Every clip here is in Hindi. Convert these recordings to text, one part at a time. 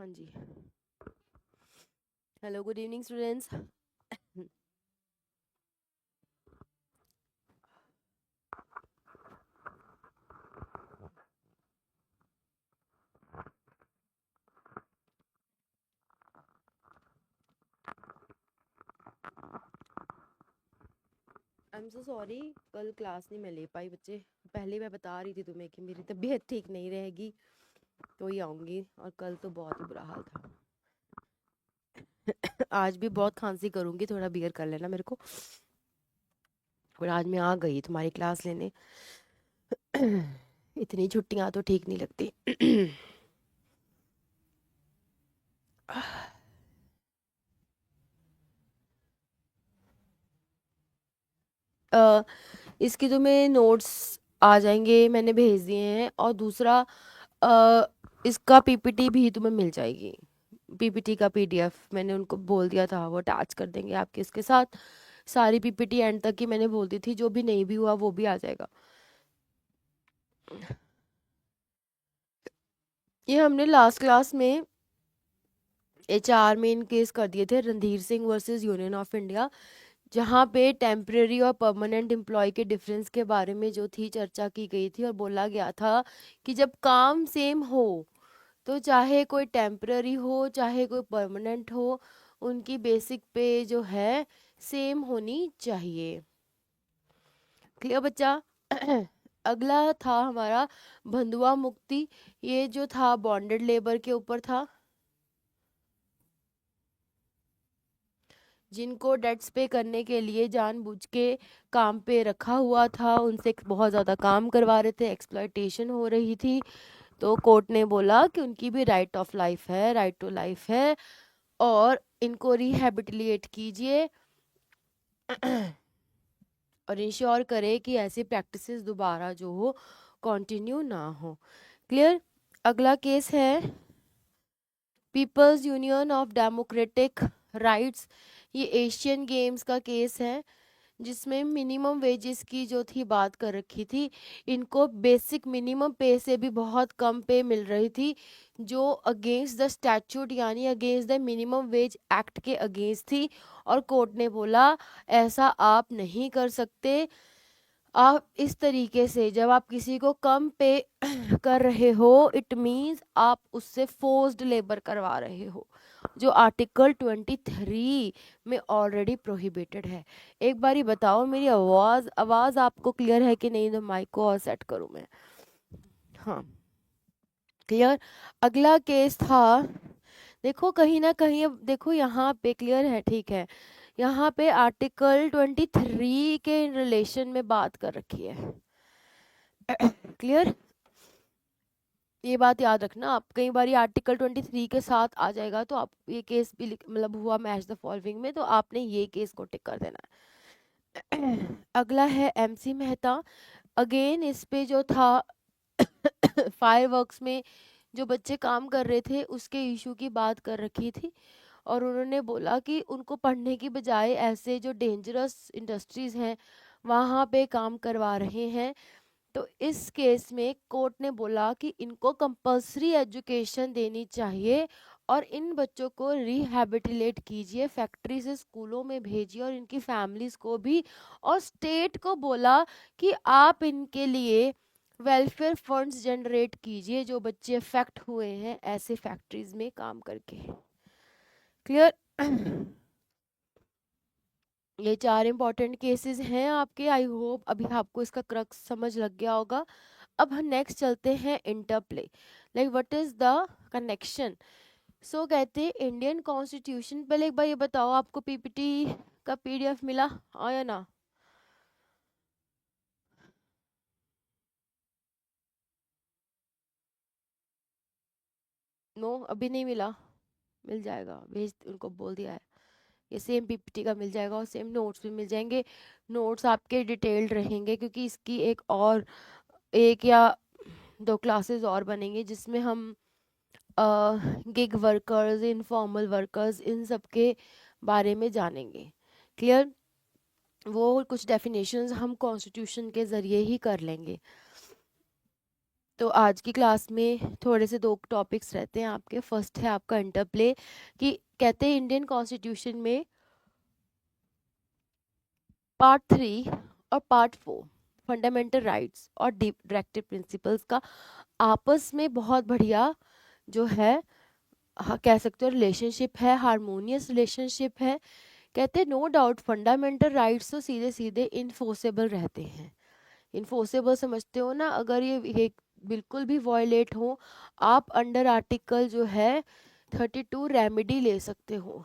हाँ जी। Hello, good evening students. I am so sorry, कल क्लास नहीं मैं ले पाई बच्चे। पहले मैं बता रही थी तुम्हें कि मेरी तबीयत ठीक नहीं रहेगी तो ही आऊँगी, और कल तो बहुत ही बुरा हाल था। आज भी बहुत खांसी करूँगी, थोड़ा बियर कर लेना मेरे को। और आज मैं आ गई तुम्हारी क्लास लेने। इतनी छुट्टियाँ तो ठीक नहीं लगती। अ, इसकी तुम्हें नोट्स आ जाएंगे, मैंने भेज दिए हैं। और दूसरा, अ, इसका पीपीटी भी तुम्हें मिल जाएगी। पीपीटी का पीडीएफ मैंने उनको बोल दिया था, वो अटैच कर देंगे आपके इसके साथ। सारी पीपीटी एंड तक की मैंने बोल दी थी, जो भी नहीं भी हुआ वो भी आ जाएगा। ये हमने लास्ट क्लास में एचआर में इन केस कर दिए थे, Randhir Singh versus union of India, जहाँ पे टेम्परेरी और परमानेंट एम्प्लॉय के डिफरेंस के बारे में जो थी चर्चा की गई थी। और बोला गया था कि जब काम सेम हो तो चाहे कोई टेम्पररी हो चाहे कोई परमानेंट हो, उनकी बेसिक पे जो है सेम होनी चाहिए। क्लियर बच्चा? अगला था हमारा बंधुआ मुक्ति। ये जो था बॉन्डेड लेबर के ऊपर था। जिनको डेट्स पे करने के लिए जानबूझ के काम पे रखा हुआ था, उनसे बहुत ज़्यादा काम करवा रहे थे, एक्सप्लॉयटेशन हो रही थी। तो कोर्ट ने बोला कि उनकी भी राइट ऑफ लाइफ है, राइट टू लाइफ है, और इनको रिहेबिलिटेट कीजिए और इंश्योर करे कि ऐसी प्रैक्टिसेस दोबारा जो हो कंटिन्यू ना हो। क्लियर? अगला केस है people's union of democratic rights. ये एशियन गेम्स का केस है, जिसमें मिनिमम वेजेस की जो थी बात कर रखी थी। इनको बेसिक मिनिमम पे से भी बहुत कम पे मिल रही थी, जो अगेंस्ट द स्टैट्यूट यानी against the minimum wage act के अगेंस्ट थी। और कोर्ट ने बोला ऐसा आप नहीं कर सकते। आप इस तरीके से जब आप किसी को कम पे कर रहे हो, इट मीन्स आप उससे फोर्स्ड लेबर करवा रहे हो, जो आर्टिकल 23 में ऑलरेडी प्रोहिबिटेड है। एक बारी बताओ, मेरी आवाज़ आवाज़ आपको क्लियर है कि नहीं? तो माइक को और सेट करूँ मैं? हाँ, क्लियर। अगला केस था, देखो कहीं ना कहीं, अब देखो यहाँ पे क्लियर है, ठीक है? यहाँ पे आर्टिकल 23 के रिलेशन में बात कर रखी है। क्लियर? ये बात याद रखना, आप कई बार आर्टिकल 23 के साथ आ जाएगा तो आप ये केस भी मतलब हुआ मैच द फॉलोइंग में, तो आपने ये केस को टिक कर देना है। अगला है एमसी मेहता। अगेन इस पे जो था फायर वर्क्स में जो बच्चे काम कर रहे थे उसके इशू की बात कर रखी थी। और उन्होंने बोला कि उनको पढ़ने की बजाय ऐसे जो डेंजरस इंडस्ट्रीज हैं वहाँ पे काम करवा रहे हैं। तो इस केस में कोर्ट ने बोला कि इनको कंपलसरी एजुकेशन देनी चाहिए और इन बच्चों को रिहैबिलिटेट कीजिए, फैक्ट्री से स्कूलों में भेजिए और इनकी फैमिलीज को भी। और स्टेट को बोला कि आप इनके लिए वेलफेयर फंड्स जनरेट कीजिए, जो बच्चे अफेक्ट हुए हैं ऐसे फैक्ट्रीज में काम करके। क्लियर? ये 4 इंपॉर्टेंट केसेस हैं आपके। आई होप अभी आपको इसका क्रक्स समझ लग गया होगा। अब हम नेक्स्ट चलते हैं interplay, like what is the connection. So कहते हैं इंडियन कॉन्स्टिट्यूशन। पहले एक बार ये बताओ, आपको पीपीटी का पीडीएफ मिला हाँ या ना? नो, अभी नहीं मिला? मिल जाएगा, भेज उनको बोल दिया है। ये सेम पीपीटी का मिल जाएगा और सेम नोट्स भी मिल जाएंगे। नोट्स आपके डिटेल्ड रहेंगे क्योंकि इसकी एक या दो क्लासेस और बनेंगे जिसमें हम गिग वर्कर्स, इनफॉर्मल वर्कर्स, इन सब के बारे में जानेंगे। क्लियर? वो कुछ डेफिनेशंस हम कॉन्स्टिट्यूशन के ज़रिए ही कर लेंगे। तो आज की क्लास में थोड़े से दो टॉपिक्स रहते हैं आपके। फर्स्ट है आपका इंटरप्ले, कि कहते हैं इंडियन कॉन्स्टिट्यूशन में पार्ट 3 और पार्ट 4 फंडामेंटल राइट्स और डायरेक्टिव प्रिंसिपल्स का आपस में बहुत बढ़िया जो है कह सकते हो रिलेशनशिप है, हारमोनियस रिलेशनशिप है। कहते हैं नो डाउट फंडामेंटल राइट्स तो सीधे सीधे इन्फोर्सेबल रहते हैं। इन्फोर्सेबल समझते हो ना, अगर ये बिल्कुल भी वॉयलेट हो, आप अंडर आर्टिकल जो है 32 रेमेडी ले सकते हो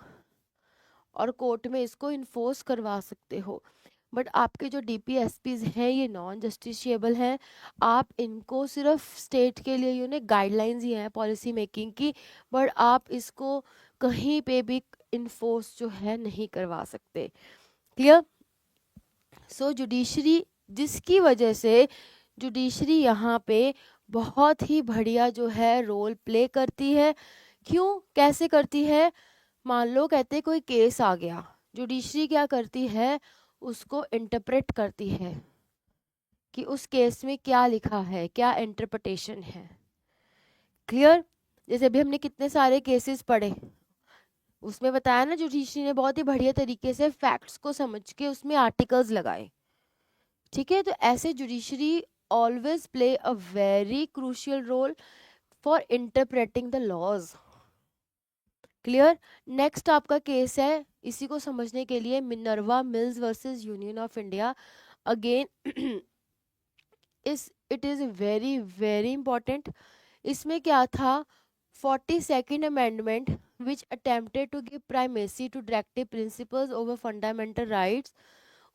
और कोर्ट में इसको इन्फोर्स करवा सकते हो। बट आपके जो डीपीएसपीज हैं ये नॉन जस्टिशिएबल हैं। आप इनको सिर्फ स्टेट के लिए गाइडलाइंस ही हैं पॉलिसी मेकिंग की, बट आप इसको कहीं पे भी इन्फोर्स जो है नहीं करवा सकते। क्लियर? सो जुडिशरी, जिसकी वजह से जुडिशरी यहाँ पे बहुत ही बढ़िया जो है रोल प्ले करती है। क्यों, कैसे करती है? मान लो कहते कोई केस आ गया, जुडिशरी क्या करती है, उसको इंटरप्रेट करती है कि उस केस में क्या लिखा है, क्या इंटरप्रिटेशन है। क्लियर? जैसे अभी हमने कितने सारे केसेस पढ़े, उसमें बताया ना जुडिशरी ने बहुत ही बढ़िया तरीके से फैक्ट्स को समझ के उसमें आर्टिकल्स लगाए। ठीक है, तो ऐसे judiciary always play a very crucial role for interpreting the laws. Clear? Next आपका केस है, इसी को समझने के लिए, Minerva mills versus union of India. Again it is very very important. इसमें क्या था, 42nd amendment which attempted to give primacy to directive principles over fundamental rights,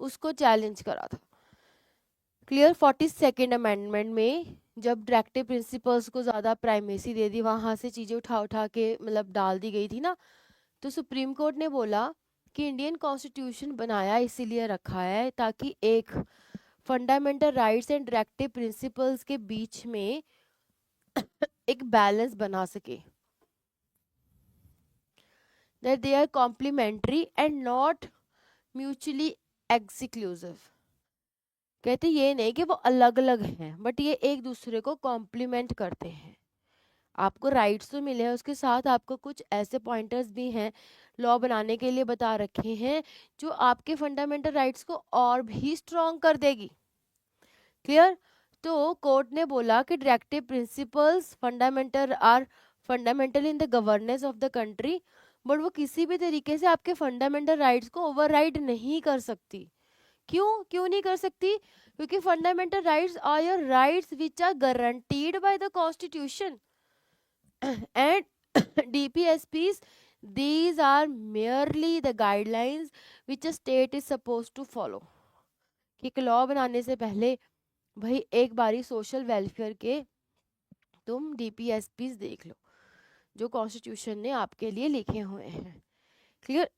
उसको चैलेंज करा था। क्लियर? 42nd अमेंडमेंट में जब डायरेक्टिव प्रिंसिपल्स को ज़्यादा प्राइमेसी दे दी, वहाँ से चीज़ें उठा उठा के मतलब डाल दी गई थी ना, तो सुप्रीम कोर्ट ने बोला कि इंडियन कॉन्स्टिट्यूशन बनाया इसीलिए रखा है ताकि एक fundamental rights and directive principles के बीच में एक बैलेंस बना सके, that they are complementary and not mutually exclusive। कहते ये नहीं कि वो अलग अलग हैं, बट ये एक दूसरे को कॉम्प्लीमेंट करते हैं। आपको राइट्स तो मिले हैं, उसके साथ आपको कुछ ऐसे पॉइंटर्स भी हैं लॉ बनाने के लिए बता रखे हैं जो आपके फंडामेंटल राइट्स को और भी स्ट्रॉन्ग कर देगी। क्लियर? तो कोर्ट ने बोला कि directive principles fundamental in the governance of the country, but वो किसी भी तरीके से आपके फंडामेंटल राइट्स को ओवरराइड नहीं कर सकती। क्यों क्यों नहीं कर सकती? क्योंकि fundamental rights are your rights which are guaranteed by the constitution and DPSPs, these are merely the guidelines which a state is supposed to follow। कि एक लॉ बनाने से पहले भाई एक बारी सोशल वेलफेयर के तुम DPSPs देख लो जो कॉन्स्टिट्यूशन ने आपके लिए लिखे हुए हैं। क्लियर?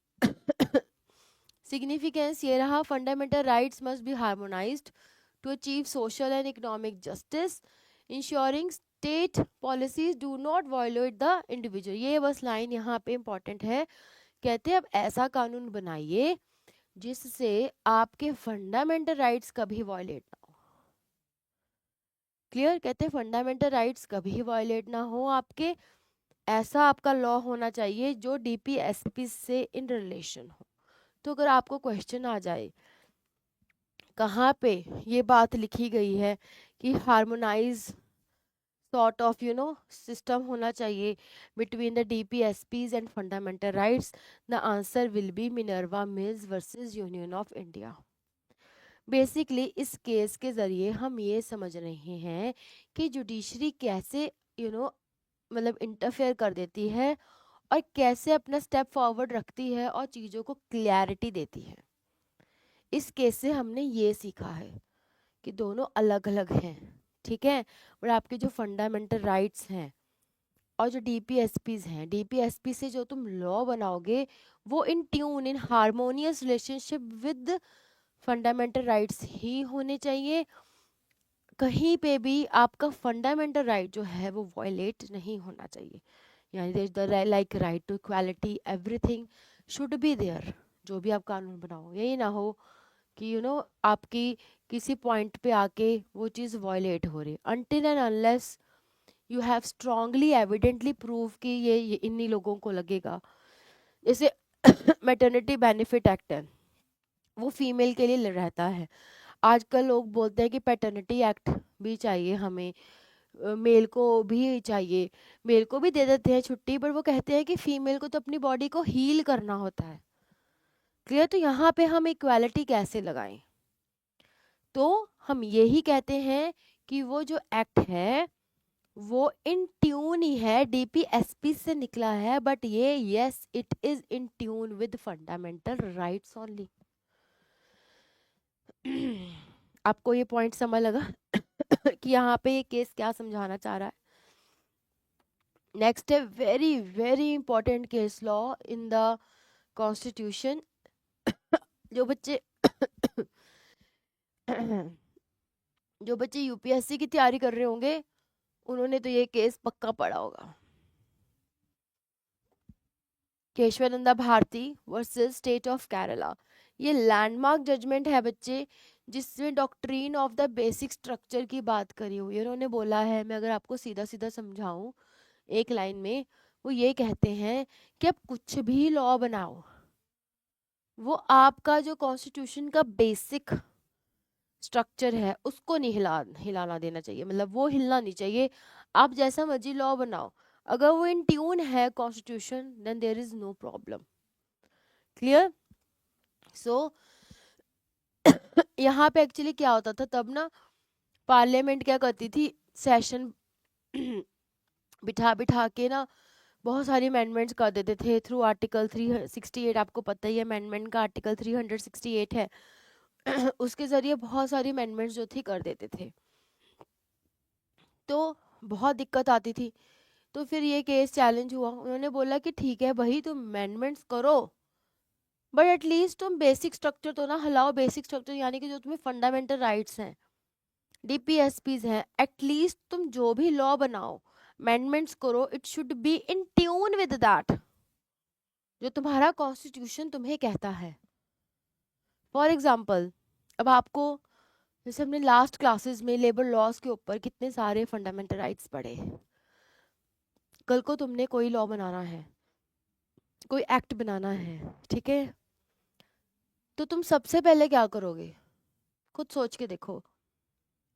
सिग्निफिकेंस ये रहा, fundamental rights must be harmonized to achieve social and economic justice, ensuring state policies do not violate the individual. ये बस लाइन यहाँ पे इंपॉर्टेंट है। कहते हैं अब ऐसा कानून बनाइए जिससे आपके फंडामेंटल राइट्स कभी वायलेट ना हो। क्लियर? कहते हैं फंडामेंटल राइट्स कभी वायलेट ना हो आपके, ऐसा आपका लॉ होना चाहिए जो डीपीएसपी से इन रिलेशन हो। तो अगर आपको क्वेश्चन आ जाए कहाँ पे ये बात लिखी गई है कि हार्मोनाइज sort of system होना चाहिए between the DPSPs and fundamental rights, the answer will be Minerva Mills versus Union of India। Basically इस केस के ज़रिए हम ये समझ रहे हैं कि जुडिशरी कैसे मतलब इंटरफेयर कर देती है और कैसे अपना स्टेप फॉरवर्ड रखती है और चीज़ों को क्लैरिटी देती है। इस केस से हमने ये सीखा है कि दोनों अलग अलग हैं, ठीक है, और आपके जो फंडामेंटल राइट्स हैं और जो डीपीएसपीज हैं, डीपीएसपी से जो तुम लॉ बनाओगे वो in tune, in harmonious relationship with fundamental rights ही होने चाहिए। कहीं पे भी आपका फंडामेंटल राइट जो है वो वायलेट नहीं होना चाहिए। यानी there is the like right to equality, everything should be there. जो भी आप कानून बनाओ, यही ना हो कि आपकी किसी पॉइंट पे आके वो चीज़ वॉयलेट हो रही, until and unless you have strongly evidently prove कि ये इन्हीं लोगों को लगेगा। जैसे मैटरनिटी बेनिफिट एक्ट है, वो फीमेल के लिए रहता है। आजकल लोग बोलते हैं कि पैटर्निटी एक्ट भी चाहिए हमें, मेल को भी चाहिए, मेल को भी दे देते हैं छुट्टी, पर वो कहते हैं कि फीमेल को तो अपनी बॉडी को हील करना होता है। क्लियर? तो यहाँ पे हम इक्वालिटी कैसे लगाएं? तो हम यही कहते हैं कि वो जो एक्ट है वो इन ट्यून ही है, डीपीएसपी से निकला है, बट ये yes it is in tune with fundamental rights only. आपको ये पॉइंट समझ लगा कि यहाँ पे ये केस क्या समझाना चाह रहा है? नेक्स्ट है very very important case law in the constitution. जो बच्चे जो बच्चे यूपीएससी की तैयारी कर रहे होंगे उन्होंने तो ये केस पक्का पढ़ा होगा। Kesavananda Bharati versus state of Kerala. ये लैंडमार्क जजमेंट है बच्चे, जिसमें doctrine of the basic structure की बात करी हुई है। उन्होंने बोला है, मैं अगर आपको सीधा सीधा समझाऊं एक लाइन में, वो ये कहते हैं कि आप कुछ भी लॉ बनाओ, वो आपका जो कॉन्स्टिट्यूशन का बेसिक स्ट्रक्चर है उसको नहीं हिलाना देना चाहिए, मतलब वो हिलना नहीं चाहिए। आप जैसा मर्जी लॉ बनाओ, अगर वो इन ट्यून है constitution, then there is no problem. Clear? So यहाँ पे एक्चुअली क्या होता था तब ना, पार्लियामेंट क्या करती थी, सेशन बिठा बिठा के ना बहुत सारी अमेंडमेंट्स कर देते थे थ्रू आर्टिकल 368। आपको पता ही है अमेंडमेंट का आर्टिकल 368 है। उसके जरिए बहुत सारी अमेंडमेंट्स जो थी कर देते थे, तो बहुत दिक्कत आती थी। तो फिर ये केस चैलेंज हुआ, उन्होंने बोला कि ठीक है भाई तुम अमेंडमेंट्स करो, बट एटलीस्ट तुम बेसिक स्ट्रक्चर तो ना हिलाओ। बेसिक स्ट्रक्चर यानी कि जो तुम्हें फंडामेंटल राइट्स हैं, डीपीएसपीज हैं, एटलीस्ट तुम जो भी लॉ बनाओ, अमेंडमेंट्स करो, it should be in tune with that जो तुम्हारा कॉन्स्टिट्यूशन तुम्हें कहता है। फॉर एग्जाम्पल, अब आपको, जैसे हमने लास्ट क्लासेस में लेबर लॉज के ऊपर कितने सारे फंडामेंटल राइट्स पढ़े, कल को तुमने कोई लॉ बनाना है, कोई एक्ट बनाना है, ठीक है, तो तुम सबसे पहले क्या करोगे? खुद सोच के देखो।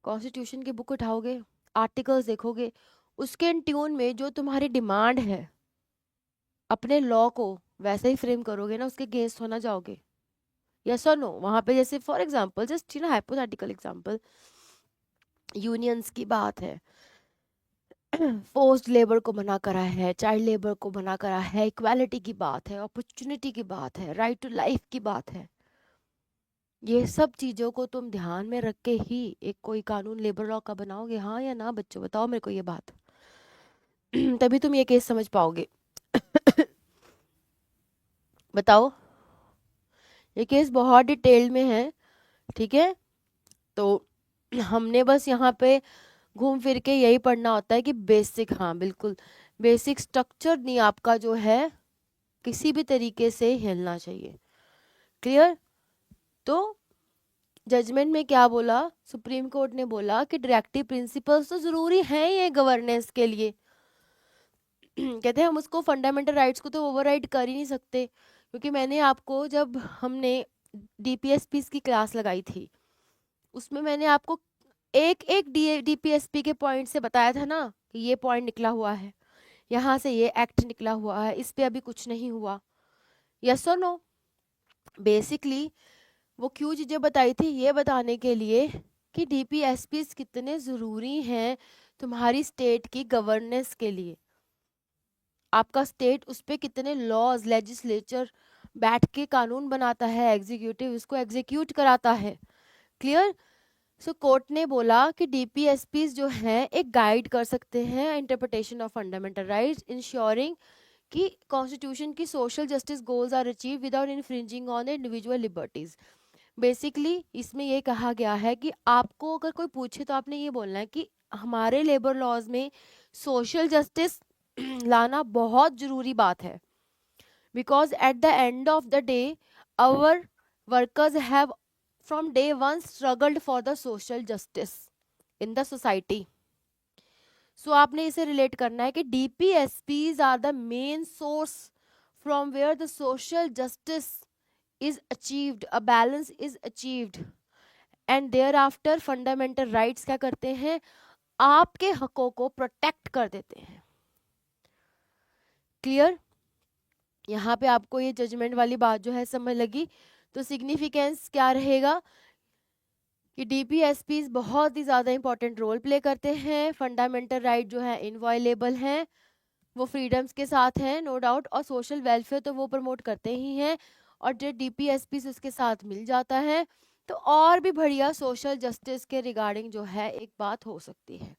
कॉन्स्टिट्यूशन की बुक उठाओगे, आर्टिकल्स देखोगे, उसके इन ट्यून में जो तुम्हारी डिमांड है, अपने लॉ को वैसे ही फ्रेम करोगे ना, उसके अगेंस्ट होना जाओगे? यस और नो? वहां पे जैसे for example, just hypothetical example, unions की बात है, फोर्स्ड लेबर को मना करा है, चाइल्ड लेबर को मना करा है, इक्वालिटी की बात है, अपॉर्चुनिटी की बात है, राइट टू लाइफ की बात है, ये सब चीजों को तुम ध्यान में रख के ही एक कोई कानून लेबर लॉ का बनाओगे, हाँ या ना बच्चों? बताओ मेरे को ये बात। तभी तुम ये केस समझ पाओगे। बताओ, ये केस बहुत डिटेल में है, ठीक है? तो हमने बस यहाँ पे घूम फिर के यही पढ़ना होता है कि बेसिक, हाँ बिल्कुल, बेसिक स्ट्रक्चर नहीं आपका जो है किसी भी तरीके से हिलना चाहिए। क्लियर? तो जजमेंट में क्या बोला, सुप्रीम कोर्ट ने बोला कि डायरेक्टिव प्रिंसिपल्स तो जरूरी हैं ये गवर्नेंस के लिए। कहते हैं हम उसको फंडामेंटल राइट्स को तो ओवरराइड कर ही नहीं सकते, क्योंकि मैंने आपको, जब हमने डीपीएसपी की क्लास लगाई थी, उसमें मैंने आपको एक एक डीपीएसपी के पॉइंट से बताया था ना कि ये पॉइंट निकला हुआ है, यहाँ से ये एक्ट निकला हुआ है, इस पे अभी कुछ नहीं हुआ। यस और नो? बेसिकली वो क्यों चीज़ें बताई थी, ये बताने के लिए कि डीपीएसपी कितने ज़रूरी हैं तुम्हारी स्टेट की गवर्नेंस के लिए। आपका स्टेट उस पर कितने लॉज, लेजिस्लेचर बैठ के कानून बनाता है, एग्जीक्यूटिव उसको एग्जीक्यूट कराता है। क्लियर? सो कोर्ट ने बोला कि डीपीएसपी जो हैं एक गाइड कर सकते हैं interpretation of fundamental rights, ensuring कि कॉन्स्टिट्यूशन की social justice goals are achieve without infringing on individual liberties. Basically इसमें ये कहा गया है कि आपको अगर कोई पूछे तो आपने ये बोलना है कि हमारे लेबर लॉज में सोशल जस्टिस लाना बहुत ज़रूरी बात है, because at the end of the day our workers have from day one struggled for the social justice in the society. So आपने इसे रिलेट करना है कि DPSPs are the main source from where the social justice is achieved, a balance is achieved, and thereafter fundamental rights क्या करते हैं, आपके हकों को प्रोटेक्ट कर देते हैं. क्लियर? यहाँ पे आपको ये जजमेंट वाली बात जो है समझ लगी. तो सिग्निफिकेंस क्या रहेगा कि DPSPs बहुत ही ज़्यादा इंपॉर्टेंट रोल प्ले करते हैं. फंडामेंटल राइट जो है इनवायलेबल हैं, वो फ्रीडम्स के साथ हैं नो डाउट, और सोशल वेलफेयर तो वो प्रमोट करते ही हैं, और जो DPSPs उसके साथ मिल जाता है तो और भी बढ़िया सोशल जस्टिस के रिगार्डिंग जो है एक बात हो सकती है.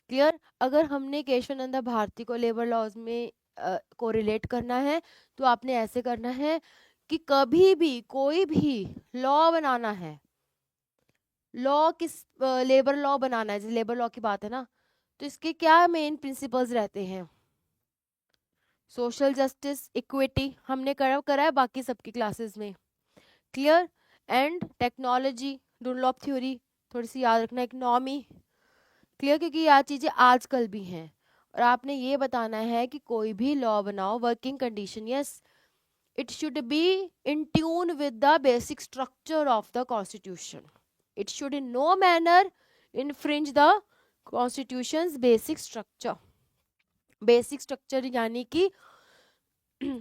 क्लियर? अगर हमने केशवानंद भारती को लेबर लॉज में को रिलेट करना है तो आपने ऐसे करना है कि कभी भी कोई भी लॉ बनाना है, लॉ किस लेबर लॉ बनाना है, जैसे लेबर लॉ की बात है ना, तो इसके क्या मेन प्रिंसिपल्स रहते हैं? सोशल जस्टिस, इक्विटी, हमने करा है बाकी सबकी क्लासेस में. क्लियर? एंड टेक्नोलॉजी, डुनलॉप थ्योरी थोड़ी सी याद रखना, इकोनॉमी. क्लियर? क्योंकि यह चीज़ें आजकल भी हैं और आपने ये बताना है कि कोई भी लॉ बनाओ, working condition, yes, it should be in tune with the basic structure of the constitution. It should in no manner infringe the constitution's basic structure. Basic structure यानी कि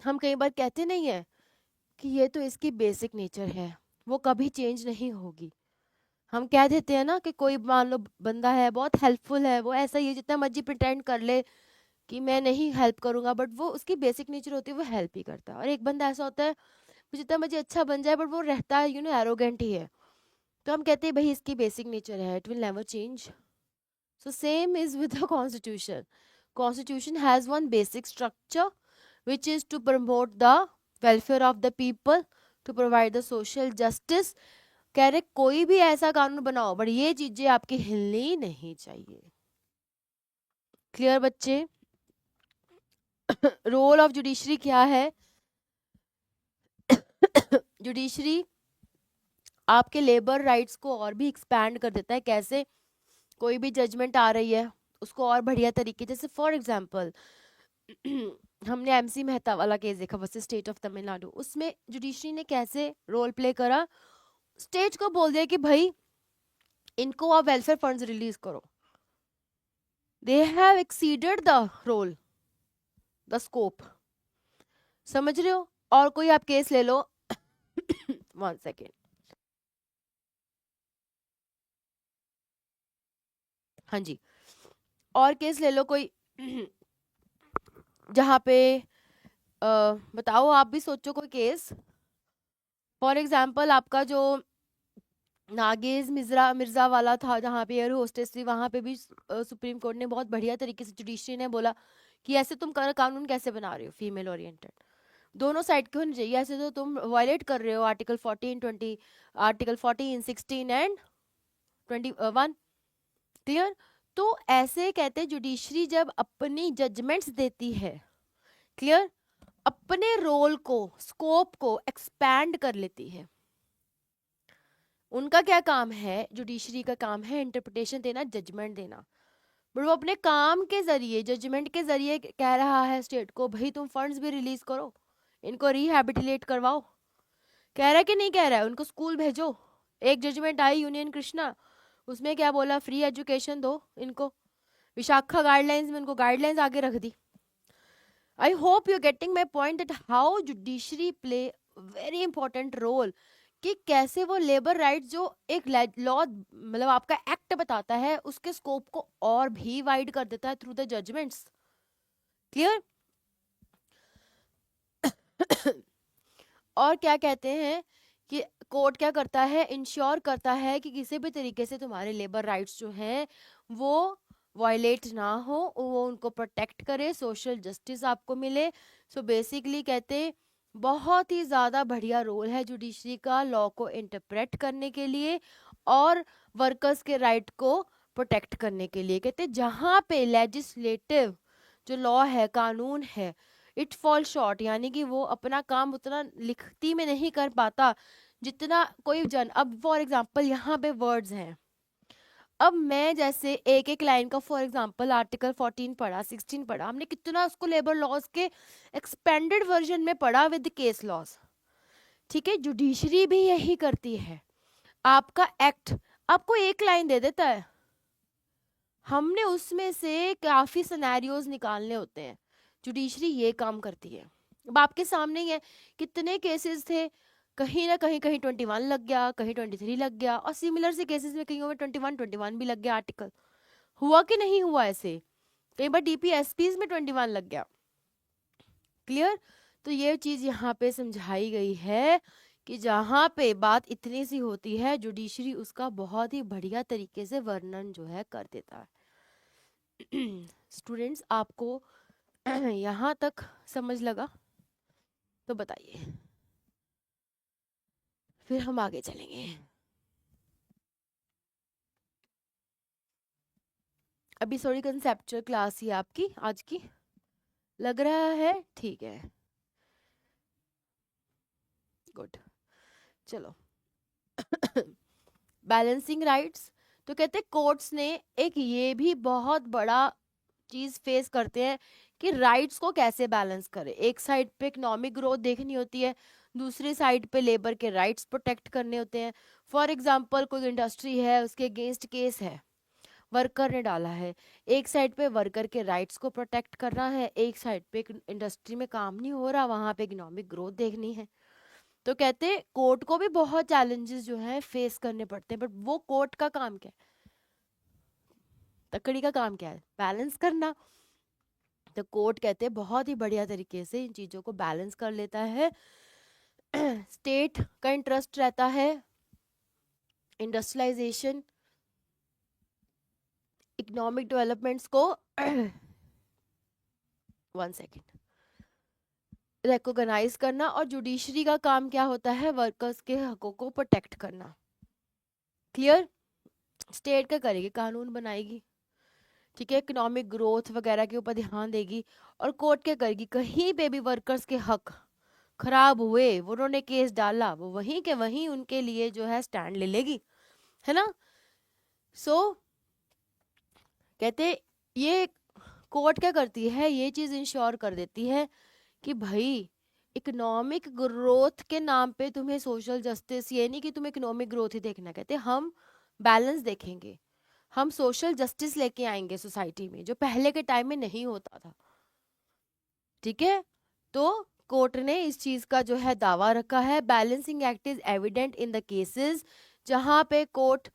हम कई बार कहते नहीं है कि ये तो इसकी बेसिक नेचर है, वो कभी चेंज नहीं होगी. हम कह देते हैं ना कि कोई मान लो बंदा है बहुत हेल्पफुल है, वो ऐसा ही है, जितना मर्जी प्रिटेंड कर ले कि मैं नहीं हेल्प करूंगा, बट वो उसकी बेसिक नेचर होती है, वो हेल्प ही करता है. और एक बंदा ऐसा होता है वो जितना मर्जी अच्छा बन जाए बट वो रहता है एरोगेंट ही है, तो हम कहते हैं भाई इसकी बेसिक नेचर है, it will never change. So same is with the constitution. Constitution has one basic structure which is to promote the welfare of the people, to provide the social justice. कह रहे कोई भी ऐसा कानून बनाओ बट ये चीजें आपकी हिलनी नहीं चाहिए. क्लियर बच्चे? रोल ऑफ जुडिशरी क्या है? जुडिशरी आपके लेबर राइट्स को और भी एक्सपैंड कर देता है. कैसे? कोई भी जजमेंट आ रही है उसको और बढ़िया तरीके, जैसे फॉर एग्जांपल हमने MC मेहता वाला केस देखा वर्सेस स्टेट ऑफ तमिलनाडु. उसमें जुडिशरी ने कैसे रोल प्ले करा, स्टेट को बोल दिया कि भाई इनको आप वेलफेयर फंड्स रिलीज करो. They have exceeded the role, the scope. समझ रहे हो? और कोई आप केस ले लो. 1 सेकेंड. हाँ जी, और केस ले लो कोई जहाँ पे बताओ, आप भी सोचो कोई केस. फॉर एग्जाम्पल आपका जो नागेज मिर्जा वाला था जहाँ पे एयर होस्टेस थी, वहाँ पे भी सुप्रीम कोर्ट ने बहुत बढ़िया तरीके से, जुडिशरी ने बोला कि ऐसे तुम कानून कैसे बना रहे हो फीमेल ओरिएंटेड. दोनों साइड के होने चाहिए, ऐसे तो तुम वायलेट कर रहे हो आर्टिकल 14, 20, आर्टिकल 14, 16 एंड 21. क्लियर? तो ऐसे कहते हैं जुडिशरी जब अपनी जजमेंट्स देती है, क्लियर, अपने रोल को, स्कोप को एक्सपैंड कर लेती है. उनका क्या काम है? जुडिशरी का काम है इंटरप्रिटेशन देना, जजमेंट देना. बट वो अपने काम के जरिए, जजमेंट के जरिए कह रहा है स्टेट को भाई तुम फंड्स भी रिलीज करो, इनको रिहैबिलिटेट करवाओ. कह रहा है कि नहीं कह रहा है? उनको स्कूल भेजो. एक जजमेंट आई यूनियन कृष्णा, उसमें क्या बोला? फ्री एजुकेशन दो इनको. विशाखा गाइडलाइंस में उनको गाइडलाइंस आगे रख दी. I hope you getting my point that how judiciary play very important role, कि कैसे वो लेबर राइट जो एक लॉ मतलब आपका एक्ट बताता है उसके स्कोप को और भी वाइड कर देता है थ्रू द जजमेंट्स. क्लियर? और क्या कहते हैं कि कोर्ट क्या करता है? इंश्योर करता है कि किसी भी तरीके से तुम्हारे लेबर राइट्स जो हैं वो वायलेट ना हो, वो उनको प्रोटेक्ट करे, सोशल जस्टिस आपको मिले. सो बेसिकली कहते बहुत ही ज़्यादा बढ़िया रोल है जुडिशरी का लॉ को इंटरप्रेट करने के लिए और वर्कर्स के राइट को प्रोटेक्ट करने के लिए. कहते जहाँ पे लेजिस्लेटिव जो लॉ है, कानून है, इट फॉल शॉर्ट, यानी कि वो अपना काम उतना लिखती में नहीं कर पाता जितना कोई जन, अब फॉर एग्जांपल यहाँ पे वर्ड्स हैं, अब मैं जैसे एक एक लाइन का फॉर एग्जांपल आर्टिकल 14 पढ़ा, 16 पढ़ा, हमने कितना उसको लेबर लॉज के एक्सपेंडेड वर्जन में पढ़ा विद केस लॉज। ठीक है, जुडिशरी भी यही करती है। आपका एक्ट आपको एक लाइन दे देता है, हमने उसमें से काफी सिनेरियोज निकालने होते हैं, जुडिशरी ये काम करती है। अब आपके सामने ही है कितने केसेस थे, कहीं ना कहीं 21 लग गया, कहीं 23 लग गया, और सिमिलर से केसेस में कहीं में 21 भी लग गया आर्टिकल। हुआ कि नहीं हुआ ऐसे, कई बार डीपीएसपीज में 21 लग गया। क्लियर? तो ये चीज यहाँ पे समझाई गई है कि जहाँ पे बात इतनी सी होती है, जुडिशरी उसका बहुत ही बढ़िया तरीके से वर्णन जो है कर देता है। स्टूडेंट्स, आपको यहाँ तक समझ लगा तो बताइए, फिर हम आगे चलेंगे। अभी थोड़ी कंसेप्चुअल क्लास ही आपकी आज की लग रहा है, ठीक है, गुड। चलो, बैलेंसिंग राइट्स, तो कहते हैं कोर्ट्स ने एक ये भी बहुत बड़ा चीज फेस करते हैं कि राइट्स को कैसे बैलेंस करें। एक साइड पे इकोनॉमिक ग्रोथ देखनी होती है, दूसरी साइड पे लेबर के राइट्स प्रोटेक्ट करने होते हैं। फॉर एग्जांपल कोई इंडस्ट्री है, उसके अगेंस्ट केस है, वर्कर ने डाला है, एक साइड पे वर्कर के राइट्स को प्रोटेक्ट करना है, एक साइड पे इंडस्ट्री में काम नहीं हो रहा, वहां पे इकोनॉमिक ग्रोथ देखनी है। तो कहते हैं कोर्ट को भी बहुत चैलेंजेस जो है फेस करने पड़ते हैं, बट वो कोर्ट का काम क्या है, तकड़ी का काम क्या है, बैलेंस करना। तो कोर्ट कहते हैं बहुत ही बढ़िया तरीके से इन चीजों को बैलेंस कर लेता है। स्टेट का इंटरेस्ट रहता है, इंडस्ट्रियलाइजेशन, इकोनॉमिक डेवलपमेंट्स को वन सेकेंड रिकॉग्नाइज करना, और जुडिशरी का काम क्या होता है, वर्कर्स के हकों को प्रोटेक्ट करना। क्लियर? स्टेट क्या करेगी, कानून बनाएगी, ठीक है, इकोनॉमिक ग्रोथ वगैरह के ऊपर ध्यान देगी। और कोर्ट क्या करेगी, कहीं पे भी वर्कर्स के हक खराब हुए, वो उन्होंने केस डाला, वो वहीं के वहीं उनके लिए जो है स्टैंड ले लेगी, है ना। सो कहते ये कोर्ट क्या करती है, ये चीज इंश्योर कर देती है कि भाई इकोनॉमिक ग्रोथ के नाम पे तुम्हें सोशल जस्टिस, ये नहीं कि तुम्हें इकोनॉमिक ग्रोथ ही देखना, कहते हम बैलेंस देखेंगे, हम सोशल जस्टिस लेके आएंगे सोसाइटी में, जो पहले के टाइम में नहीं होता था। ठीक है, तो कोर्ट ने इस चीज का जो है दावा रखा है, balancing act is evident in the cases जहां पे court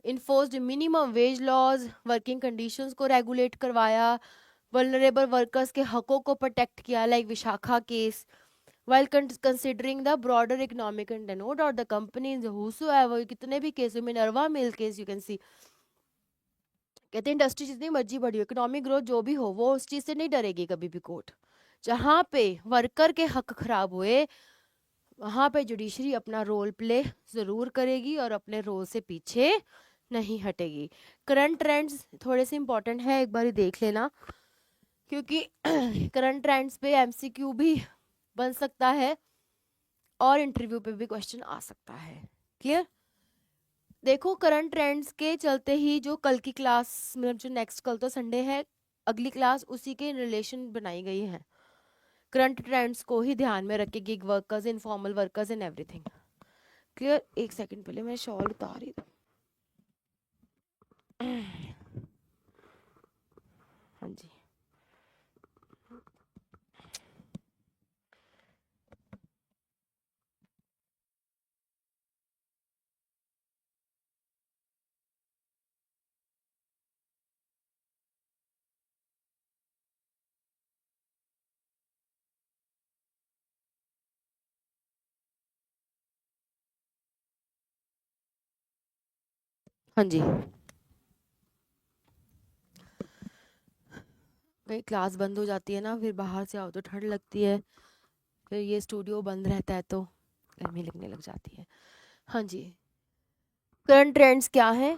enforced minimum wage laws, working conditions को रेगुलेट करवाया, वल्नरेबल वर्कर्स के हकों को प्रोटेक्ट किया, like Vishakha case, while considering the broader economic and no doubt the companies whosoever, कितने भी case, Minerva mill case you can see, कहते हैं इंडस्ट्री जितनी मर्जी बढ़ी हो, इकोनॉमिक ग्रोथ जो भी हो, वो उस चीज से नहीं डरेगी कभी भी कोर्ट। जहां पे वर्कर के हक खराब हुए, वहां पे जुडिशरी अपना रोल प्ले जरूर करेगी और अपने रोल से पीछे नहीं हटेगी। करंट ट्रेंड्स थोड़े से इंपॉर्टेंट है, एक बार देख लेना, क्योंकि करंट ट्रेंड्स पे एमसीक्यू भी बन सकता है और इंटरव्यू पे भी क्वेश्चन आ सकता है। क्लियर? देखो, करंट ट्रेंड्स के चलते ही जो कल की क्लास, मतलब जो नेक्स्ट, कल तो संडे है, अगली क्लास उसी के रिलेशन बनाई गई है, करंट ट्रेंड्स को ही ध्यान में रख के, gig workers, informal workers and everything. Clear? एक सेकंड, पहले मैं शॉल उतार रही थी। हाँ जी, हाँ जी, कहीं क्लास बंद हो जाती है ना, फिर बाहर से आओ तो ठंड लगती है, फिर ये स्टूडियो बंद रहता है तो गर्मी लगने लग जाती है। हाँ जी, करंट ट्रेंड्स क्या है,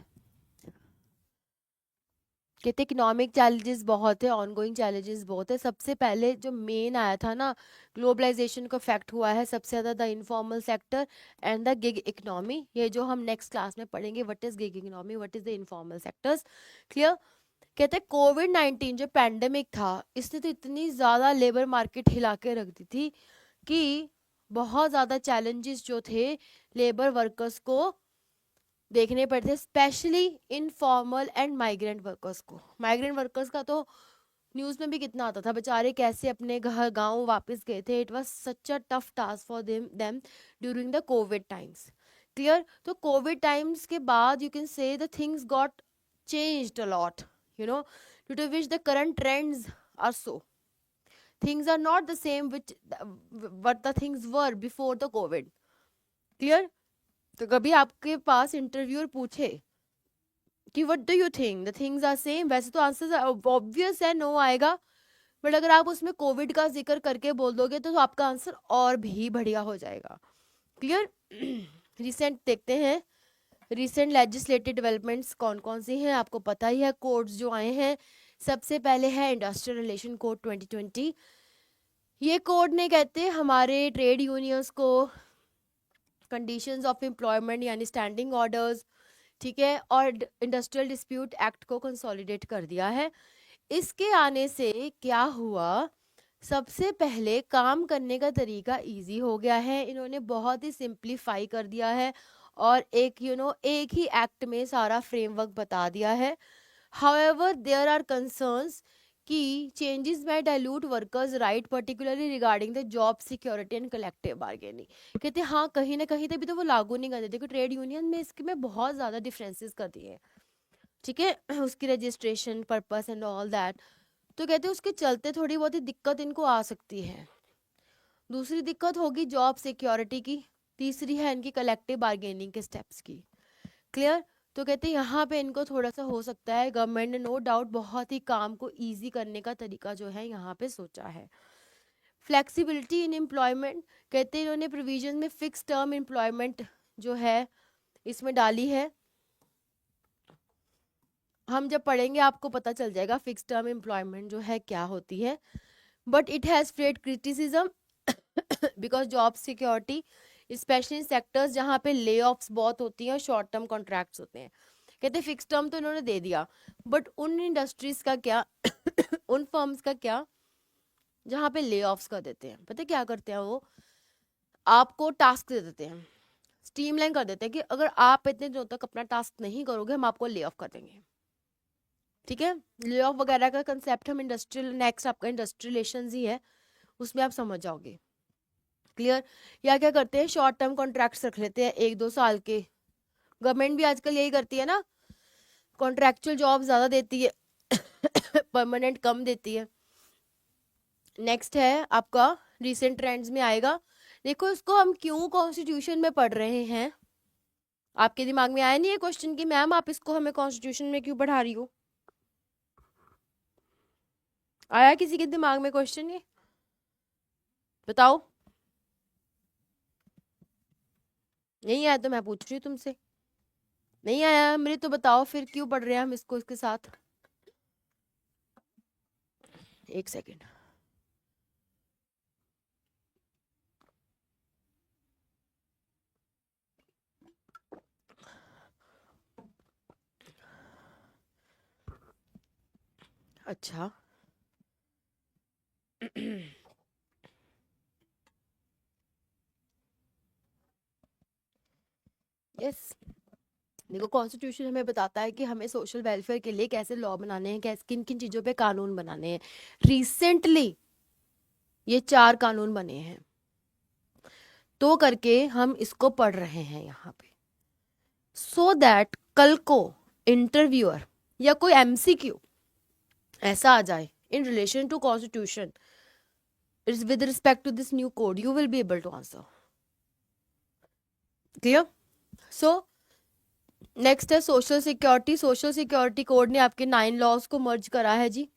कहते इकोनॉमिक चैलेंजेस बहुत है, ऑनगोइंग चैलेंजेस बहुत है। सबसे पहले जो मेन आया था ना, ग्लोबलाइजेशन का इफेक्ट हुआ है सबसे ज़्यादा, the informal sector and the gig economy. ये जो हम नेक्स्ट क्लास में पढ़ेंगे, what is gig economy, what is the informal sectors. Clear. कहते हैं कोविड-19 जो पैंडेमिक था, इसने तो इतनी ज़्यादा लेबर मार्केट हिला के रख दी थी कि बहुत ज़्यादा चैलेंजेस जो थे लेबर वर्कर्स को देखने पड़ते, specially informal and migrant workers को। माइग्रेंट वर्कर्स का तो न्यूज़ में भी कितना आता था, बेचारे कैसे अपने घर गांव वापस गए थे। It was such a tough task for them during the Covid times. Clear. तो कोविड टाइम्स के बाद you can say the things got changed a lot, you know, due to which the current trends are so. Things are not the same which what the things were before the COVID. Clear? तो कभी आपके पास इंटरव्यूअर पूछे कि what do you think the things are same, वैसे तो आंसर ऑब्वियस है, नो आएगा। बट अगर आप उसमें कोविड का जिक्र करके बोल दोगे तो आपका आंसर और भी बढ़िया हो जाएगा। क्लियर। रिसेंट देखते हैं, रिसेंट लेजिस्लेटिव डेवलपमेंट्स कौन कौन सी हैं, आपको पता ही है। कोड्स जो आए हैं, सबसे पहले है इंडस्ट्रियल रिलेशन कोड 2020। ये कोड ने कहते हैं हमारे ट्रेड यूनियंस को कंडीशंस ऑफ एम्प्लॉयमेंट यानी स्टैंडिंग ऑर्डर्स, ठीक है, और इंडस्ट्रियल डिस्प्यूट एक्ट को कंसोलिडेट कर दिया है। इसके आने से क्या हुआ, सबसे पहले काम करने का तरीका इजी हो गया है, इन्होंने बहुत ही सिंप्लीफाई कर दिया है और एक एक ही एक्ट में सारा फ्रेमवर्क बता दिया है। हाउएवर देयर आर कंसर्न्स कि चेंजेस में dilute workers right, particularly regarding the job security and collective bargaining. कहते हैं हाँ, कहीं ना कहीं तभी तो वो लागू नहीं करते, क्योंकि ट्रेड यूनियन में इसके में बहुत ज़्यादा डिफरेंसेस कर दिए हैं, ठीक है, उसकी registration purpose and all that. तो कहते हैं उसके चलते थोड़ी बहुत ही दिक्कत इनको आ सकती है। दूसरी दिक्कत होगी जॉब सिक्योरिटी की, तीसरी है इनकी कलेक्टिव बार्गेनिंग के स्टेप्स की। क्लियर। तो कहते हैं यहाँ पे इनको थोड़ा सा हो सकता है, गवर्नमेंट ने नो डाउट बहुत ही काम को इजी करने का तरीका जो है यहाँ पे सोचा है। फ्लेक्सिबिलिटी इन एम्प्लॉयमेंट, कहते हैं इन्होंने प्रोविजन में फिक्स टर्म एम्प्लॉयमेंट जो है इसमें डाली है। हम जब पढ़ेंगे आपको पता चल जाएगा फिक्स टर्म एम्प्लॉयमेंट जो है क्या होती है। But it has faced criticism because job security specially in sectors जहाँ पे ले ऑफ्स बहुत होती हैं, शॉर्ट टर्म कॉन्ट्रैक्ट्स होते हैं। कहते हैं फिक्स टर्म तो इन्होंने दे दिया, बट उन इंडस्ट्रीज का क्या उन फर्म्स का क्या जहाँ पे ले ऑफ्स कर देते हैं, पता है क्या करते हैं वो, आपको टास्क दे देते हैं, स्ट्रीमलाइन कर देते हैं कि अगर आप इतने दिनों तक अपना टास्क नहीं करोगे हम आपको ले ऑफ कर देंगे। ठीक है, ले ऑफ वगैरह का कंसेप्ट हम इंडस्ट्रियल, नेक्स्ट आपका इंडस्ट्रियल रिलेशंस ही है, उसमें आप समझ जाओगे। क्लियर। या क्या करते हैं, शॉर्ट टर्म कॉन्ट्रैक्ट्स रख लेते हैं 1-2 साल के। गवर्नमेंट भी आजकल यही करती है ना, कॉन्ट्रैक्चुअल जॉब ज़्यादा देती है परमानेंट कम देती है। नेक्स्ट है आपका रिसेंट ट्रेंड्स में आएगा, देखो इसको हम क्यों कॉन्स्टिट्यूशन में पढ़ रहे हैं। आपके दिमाग में आया नहीं है क्वेश्चन कि मैम आप इसको हमें कॉन्स्टिट्यूशन में क्यों पढ़ा रही हो, आया किसी के दिमाग में क्वेश्चन ये बताओ। नहीं आया तो मैं पूछ रही हूँ तुमसे, नहीं आया मेरे तो बताओ फिर क्यों पढ़ रहे हैं हम इसको इसके साथ। एक सेकेंड, अच्छा यस, देखो कॉन्स्टिट्यूशन हमें बताता है कि हमें सोशल वेलफेयर के लिए कैसे लॉ बनाने हैं, कैसे किन किन चीज़ों पे कानून बनाने हैं। रिसेंटली ये 4 कानून बने हैं, तो करके हम इसको पढ़ रहे हैं यहाँ पे, सो दैट कल को इंटरव्यूअर या कोई एमसीक्यू ऐसा आ जाए in relation to constitution it's with respect to this new code, you will be able to answer. Clear. So next है social security. Social security code ने आपके 9 लॉज को मर्ज करा है जी,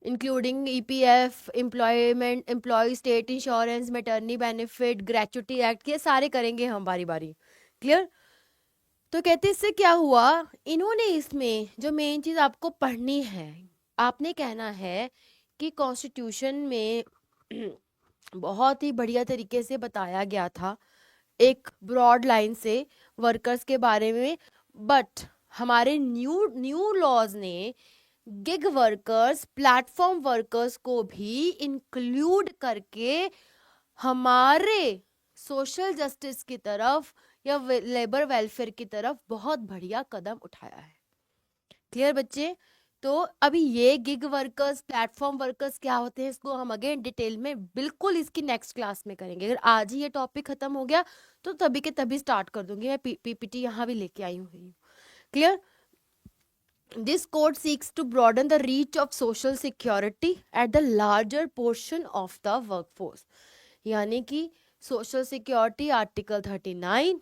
including EPF, employment, employ state insurance, maternity benefit, gratuity act, ये सारे करेंगे हम बारी बारी। क्लियर। तो कहते इससे क्या हुआ, इन्होंने इसमें जो मेन चीज आपको पढ़नी है, आपने कहना है कि कॉन्स्टिट्यूशन में बहुत ही बढ़िया तरीके से बताया गया था एक ब्रॉड लाइन से वर्कर्स के बारे में, बट हमारे न्यू न्यू लॉज ने गिग वर्कर्स, प्लेटफॉर्म वर्कर्स को भी इंक्लूड करके हमारे सोशल जस्टिस की तरफ या लेबर वेलफेयर की तरफ बहुत बढ़िया कदम उठाया है। क्लियर बच्चे? तो अभी ये गिग वर्कर्स, प्लेटफॉर्म वर्कर्स क्या होते हैं, इसको हम अगेन डिटेल में बिल्कुल इसकी नेक्स्ट क्लास में करेंगे। अगर आज ही ये टॉपिक खत्म हो गया तो तभी के तभी स्टार्ट कर दूंगी। मैं पीपीटी यहाँ भी लेके आई हूँ। Clear? This code seeks to broaden the reach of social security at the larger portion of the workforce. यानी कि सोशल सिक्योरिटी आर्टिकल 39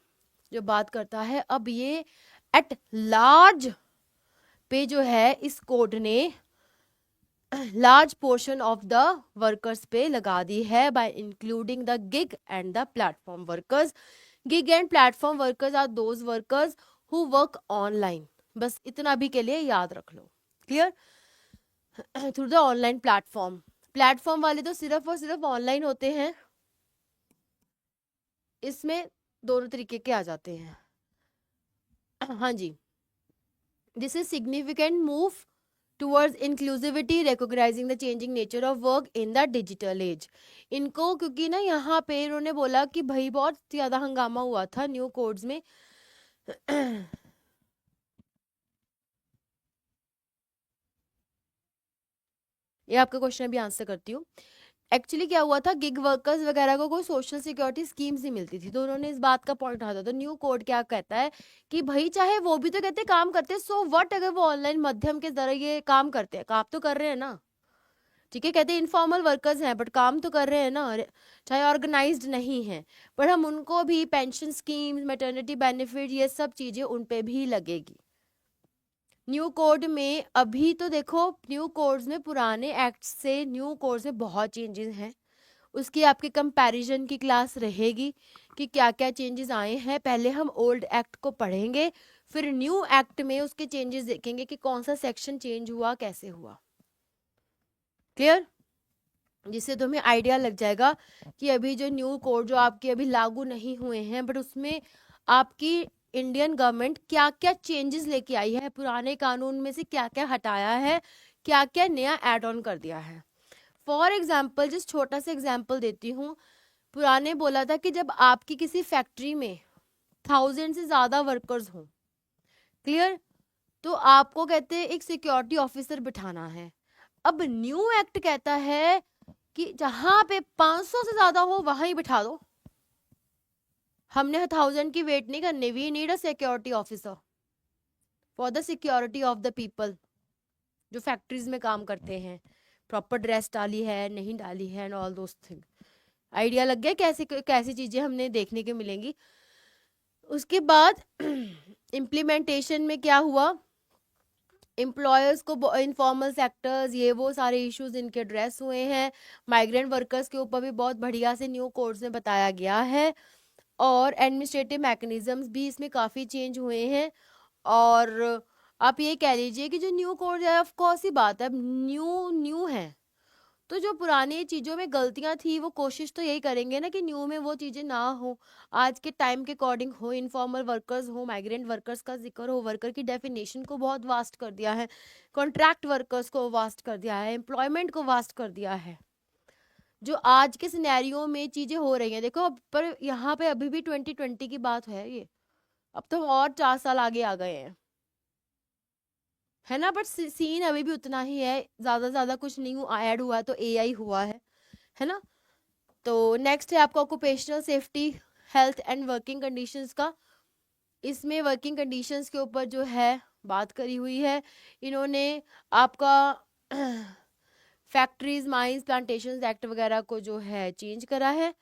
जो बात करता है, अब ये एट लार्ज पे जो है इस कोड ने large portion of the workers पे लगा दी है by including the gig and the platform workers. Gig and platform workers are those workers who work online. बस इतना भी के लिए याद रख लो. Clear? Through the online platform. Platform वाले तो सिर्फ और सिर्फ ऑनलाइन होते हैं. इसमें दोनों तरीके के आ जाते हैं. हाँ जी. This is significant move towards inclusivity, recognizing the changing nature of work in the digital age. इनको क्योंकि ना यहाँ पे इन्होंने बोला कि भाई बहुत ज़्यादा हंगामा हुआ था न्यू कोड्स में. ये आपका क्वेश्चन अभी आंसर करती हूँ. एक्चुअली क्या हुआ था, गिग वर्कर्स वगैरह को कोई सोशल सिक्योरिटी स्कीम्स नहीं मिलती थी, तो उन्होंने इस बात का पॉइंट उठाया था. तो न्यू कोड क्या कहता है कि भाई चाहे वो भी तो कहते काम करते, सो व्हाट अगर वो ऑनलाइन माध्यम के जरिए काम करते हैं, काम तो कर रहे हैं ना. ठीक है, कहते हैं इनफॉर्मल वर्कर्स हैं बट काम तो कर रहे हैं ना, चाहे ऑर्गेनाइज्ड नहीं है, पर हम उनको भी पेंशन स्कीम, मैटरनिटी बेनिफिट, ये सब चीजें उन पे भी लगेगी. न्यू कोड में अभी तो देखो, न्यू कोड्स में पुराने एक्ट से न्यू कोड्स में बहुत चेंजेस हैं. उसकी आपके कंपैरिजन की क्लास रहेगी कि क्या क्या चेंजेस आए हैं. पहले हम ओल्ड एक्ट को पढ़ेंगे, फिर न्यू एक्ट में उसके चेंजेस देखेंगे कि कौन सा सेक्शन चेंज हुआ, कैसे हुआ. क्लियर? जिससे तुम्हें आइडिया लग जाएगा कि अभी जो न्यू कोड जो आपके अभी लागू नहीं हुए हैं, बट उसमें आपकी इंडियन गवर्नमेंट क्या क्या चेंजेस लेके आई है, पुराने कानून में से क्या क्या हटाया है, क्या क्या नया ऐड ऑन कर दिया है. फॉर एग्जाम्पल, जिस छोटा सा एग्जाम्पल देती हूँ. पुराने बोला था कि जब आपकी किसी फैक्ट्री में 1000 से ज्यादा वर्कर्स हों, क्लियर, तो आपको कहते हैं एक सिक्योरिटी ऑफिसर बिठाना है. अब न्यू एक्ट कहता है कि जहां पे 500 से ज्यादा हो वहां ही बिठा दो. हमने 1000 की वेट नहीं करनी. We need a security officer for the security of the people जो फैक्ट्रीज में काम करते हैं. प्रॉपर ड्रेस डाली है, नहीं डाली है, and all those thing. Idea लग गया कैसी कैसी चीजें हमने देखने के मिलेंगी. उसके बाद इम्प्लीमेंटेशन में क्या हुआ, एम्प्लॉयर्स को इनफॉर्मल सेक्टर्स, ये वो सारे इश्यूज इनके एड्रेस हुए हैं. माइग्रेंट वर्कर्स के ऊपर भी बहुत बढ़िया से न्यू कोड्स में बताया गया है, और एडमिनिस्ट्रेटिव मैकेनिज्म्स भी इसमें काफ़ी चेंज हुए हैं. और आप ये कह लीजिए कि जो न्यू कोड है, ऑफ कोर्स ही बात है, अब न्यू न्यू है, तो जो पुरानी चीज़ों में गलतियां थी वो कोशिश तो यही करेंगे ना कि न्यू में वो चीज़ें ना हो, आज के टाइम के अकॉर्डिंग हो. इनफॉर्मल वर्कर्स हो, माइग्रेंट वर्कर्स का जिक्र हो, वर्कर की डेफिनेशन को बहुत वास्ट कर दिया है, कॉन्ट्रैक्ट वर्कर्स को वास्ट कर दिया है, एम्प्लॉयमेंट को वास्ट कर दिया है. जो आज के सिनेरियो में चीज़ें हो रही हैं देखो, पर यहाँ पे अभी भी 2020 की बात है ये. अब तो और 4 साल आगे आ गए हैं, है ना. बट सीन अभी भी उतना ही है, ज़्यादा से ज़्यादा कुछ नहीं ऐड हुआ है, तो एआई हुआ है ना. तो नेक्स्ट है आपका occupational safety, health and working conditions का. इसमें वर्किंग कंडीशंस के ऊपर जो है बात करी हुई है इन्होंने. आपका फैक्ट्रीज, माइंस, प्लांटेशंस एक्ट वगैरह को जो है चेंज करा है.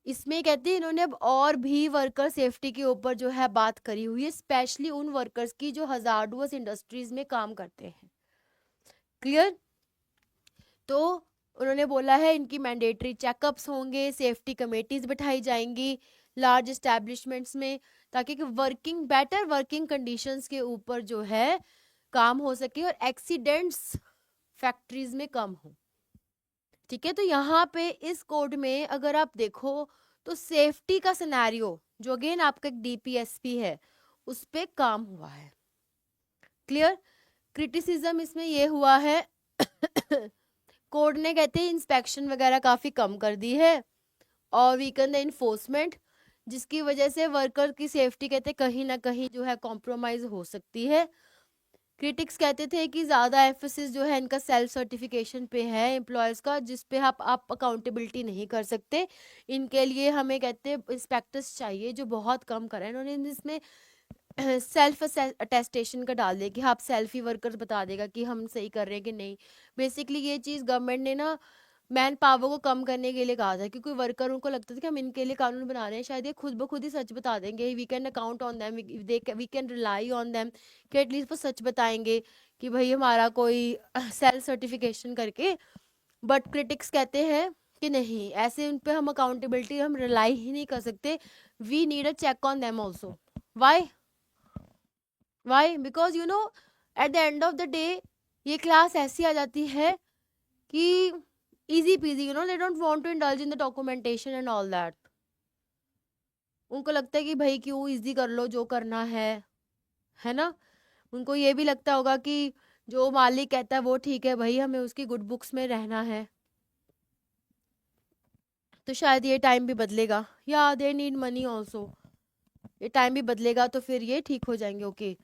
इसमें कहते हैं इन्होंने अब और भी वर्कर सेफ्टी के ऊपर जो है बात करी हुई है, स्पेशली उन वर्कर्स की जो हजार्डुअस इंडस्ट्रीज में काम करते हैं. क्लियर? तो उन्होंने बोला है इनकी मैंडेटरी चेकअप्स होंगे, सेफ्टी कमेटीज बिठाई जाएंगी लार्ज एस्टैब्लिशमेंट्स में, ताकि बेटर वर्किंग कंडीशंस के ऊपर जो है काम हो सके और एक्सीडेंट्स फैक्ट्रीज में कम हो। ठीक है, तो यहाँ पे इस कोड में अगर आप देखो तो सेफ्टी का सिनेरियो जो अगेन आपका एक डीपीएसपी है उस पे काम हुआ है। क्लियर? क्रिटिसिज्म इसमें ये हुआ है कोड ने कहते हैं इंस्पेक्शन वगैरह काफी कम कर दी है और वीकन द इन्फोर्समेंट, जिसकी वजह से वर्कर की सेफ्टी कहते हैं कहीं ना कहीं जो है कॉम्प्रोमाइज हो सकती है। क्रिटिक्स कहते थे कि ज़्यादा एम्फेसिस जो है इनका सेल्फ सर्टिफिकेशन पे है एम्प्लॉयज़ का, जिस पे आप अकाउंटेबिलिटी नहीं कर सकते। इनके लिए हमें कहते हैं इंस्पेक्टर्स चाहिए जो बहुत कम करें। इन्होंने इसमें सेल्फ अटेस्टेशन का डाल दिया कि आप सेल्फ ही वर्कर्स बता देगा कि हम सही कर रहे हैं कि नहीं। बेसिकली ये चीज़ गवर्नमेंट ने ना मैन पावर को कम करने के लिए कहा था, क्योंकि वर्करों को लगता था कि हम इनके लिए कानून बना रहे हैं, शायद ये खुद ब खुद ही सच बता देंगे। We can account on them, we can rely on them कि एटलीस्ट वो सच बताएंगे कि भाई हमारा कोई सेल्फ सर्टिफिकेशन करके। बट क्रिटिक्स कहते हैं कि नहीं, ऐसे उन पे हम अकाउंटेबिलिटी हम रिलाई ही नहीं कर सकते। We need a check on them also. Why because you know at the end of the day ये क्लास ऐसी आ जाती है कि easy peasy, they don't want to indulge in the documentation and all that. उनको लगता है कि भाई क्यों, इजी कर लो जो करना है ना। उनको ये भी लगता होगा कि जो मालिक कहता है वो ठीक है भाई, हमें उसकी गुड बुक्स में रहना है। तो शायद ये टाइम भी बदलेगा, या दे नीड मनी ऑल्सो। ये टाइम भी बदलेगा तो फिर ये ठीक हो जाएंगे। ओके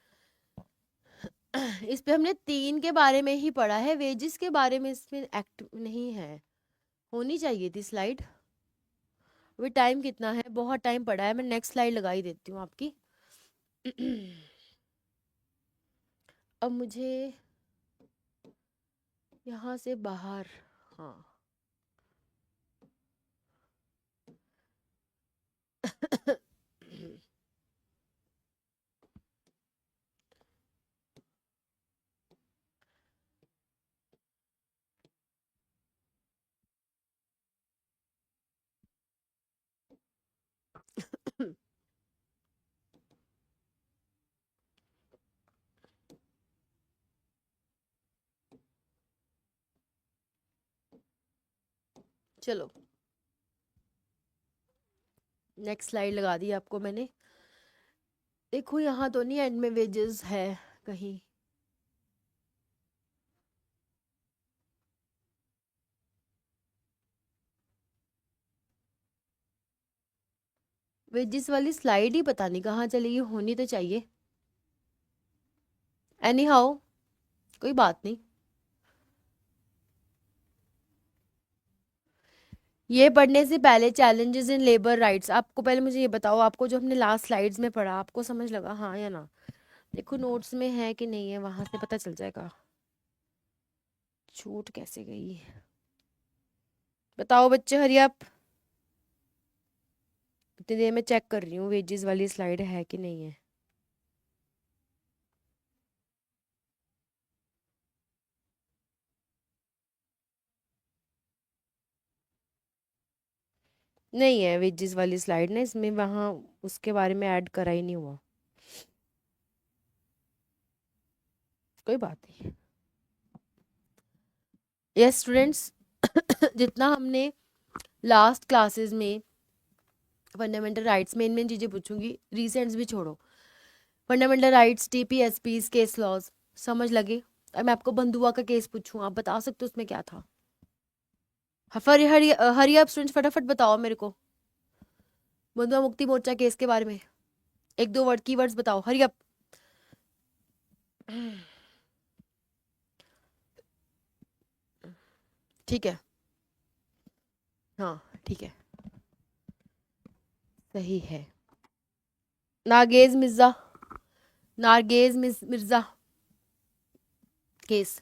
इस पे हमने 3 के बारे में ही पढ़ा है, वेजेस के बारे में इसमें एक्ट नहीं है। होनी चाहिए थी स्लाइड। अभी टाइम कितना है, बहुत टाइम पड़ा है। मैं नेक्स्ट स्लाइड लगा ही देती हूँ आपकी। अब मुझे यहाँ से बाहर, हाँ चलो नेक्स्ट स्लाइड लगा दी आपको मैंने। देखो यहाँ तो नहीं एंड में वेजेस है कहीं। वेजेस वाली स्लाइड ही पता नहीं कहाँ चली गई, होनी तो चाहिए। एनी हाउ कोई बात नहीं। ये पढ़ने से पहले चैलेंजेस इन लेबर राइट्स, आपको पहले मुझे ये बताओ, आपको जो हमने लास्ट स्लाइड्स में पढ़ा आपको समझ लगा हाँ या ना? देखो नोट्स में है कि नहीं है, वहां से पता चल जाएगा। छूट कैसे गई, बताओ बच्चे, हरी आप। इतनी देर में चेक कर रही हूँ वेजेस वाली स्लाइड है कि नहीं है। नहीं है वेजेस वाली स्लाइड ना इसमें, वहाँ उसके बारे में ऐड करा ही नहीं हुआ। कोई बात नहीं। यस स्टूडेंट्स जितना हमने लास्ट क्लासेस में फंडामेंटल राइट्स मेन मेन चीज़ें पूछूंगी, रिसेंट्स भी छोड़ो। फंडामेंटल राइट्स, टीपीएसपीज, केस लॉज समझ लगे? अब मैं आपको बंधुआ का केस पूछूं, आप बता सकते हो उसमें क्या था? हरी हरी हरी आप स्टूडेंट्स फटाफट बताओ मेरे को बंधुआ मुक्ति मोर्चा केस के बारे में। एक दो वर्ड की वर्ड्स बताओ, हरी अप। ठीक है, हाँ ठीक है, सही है। Nargis Mirza, Mirza case.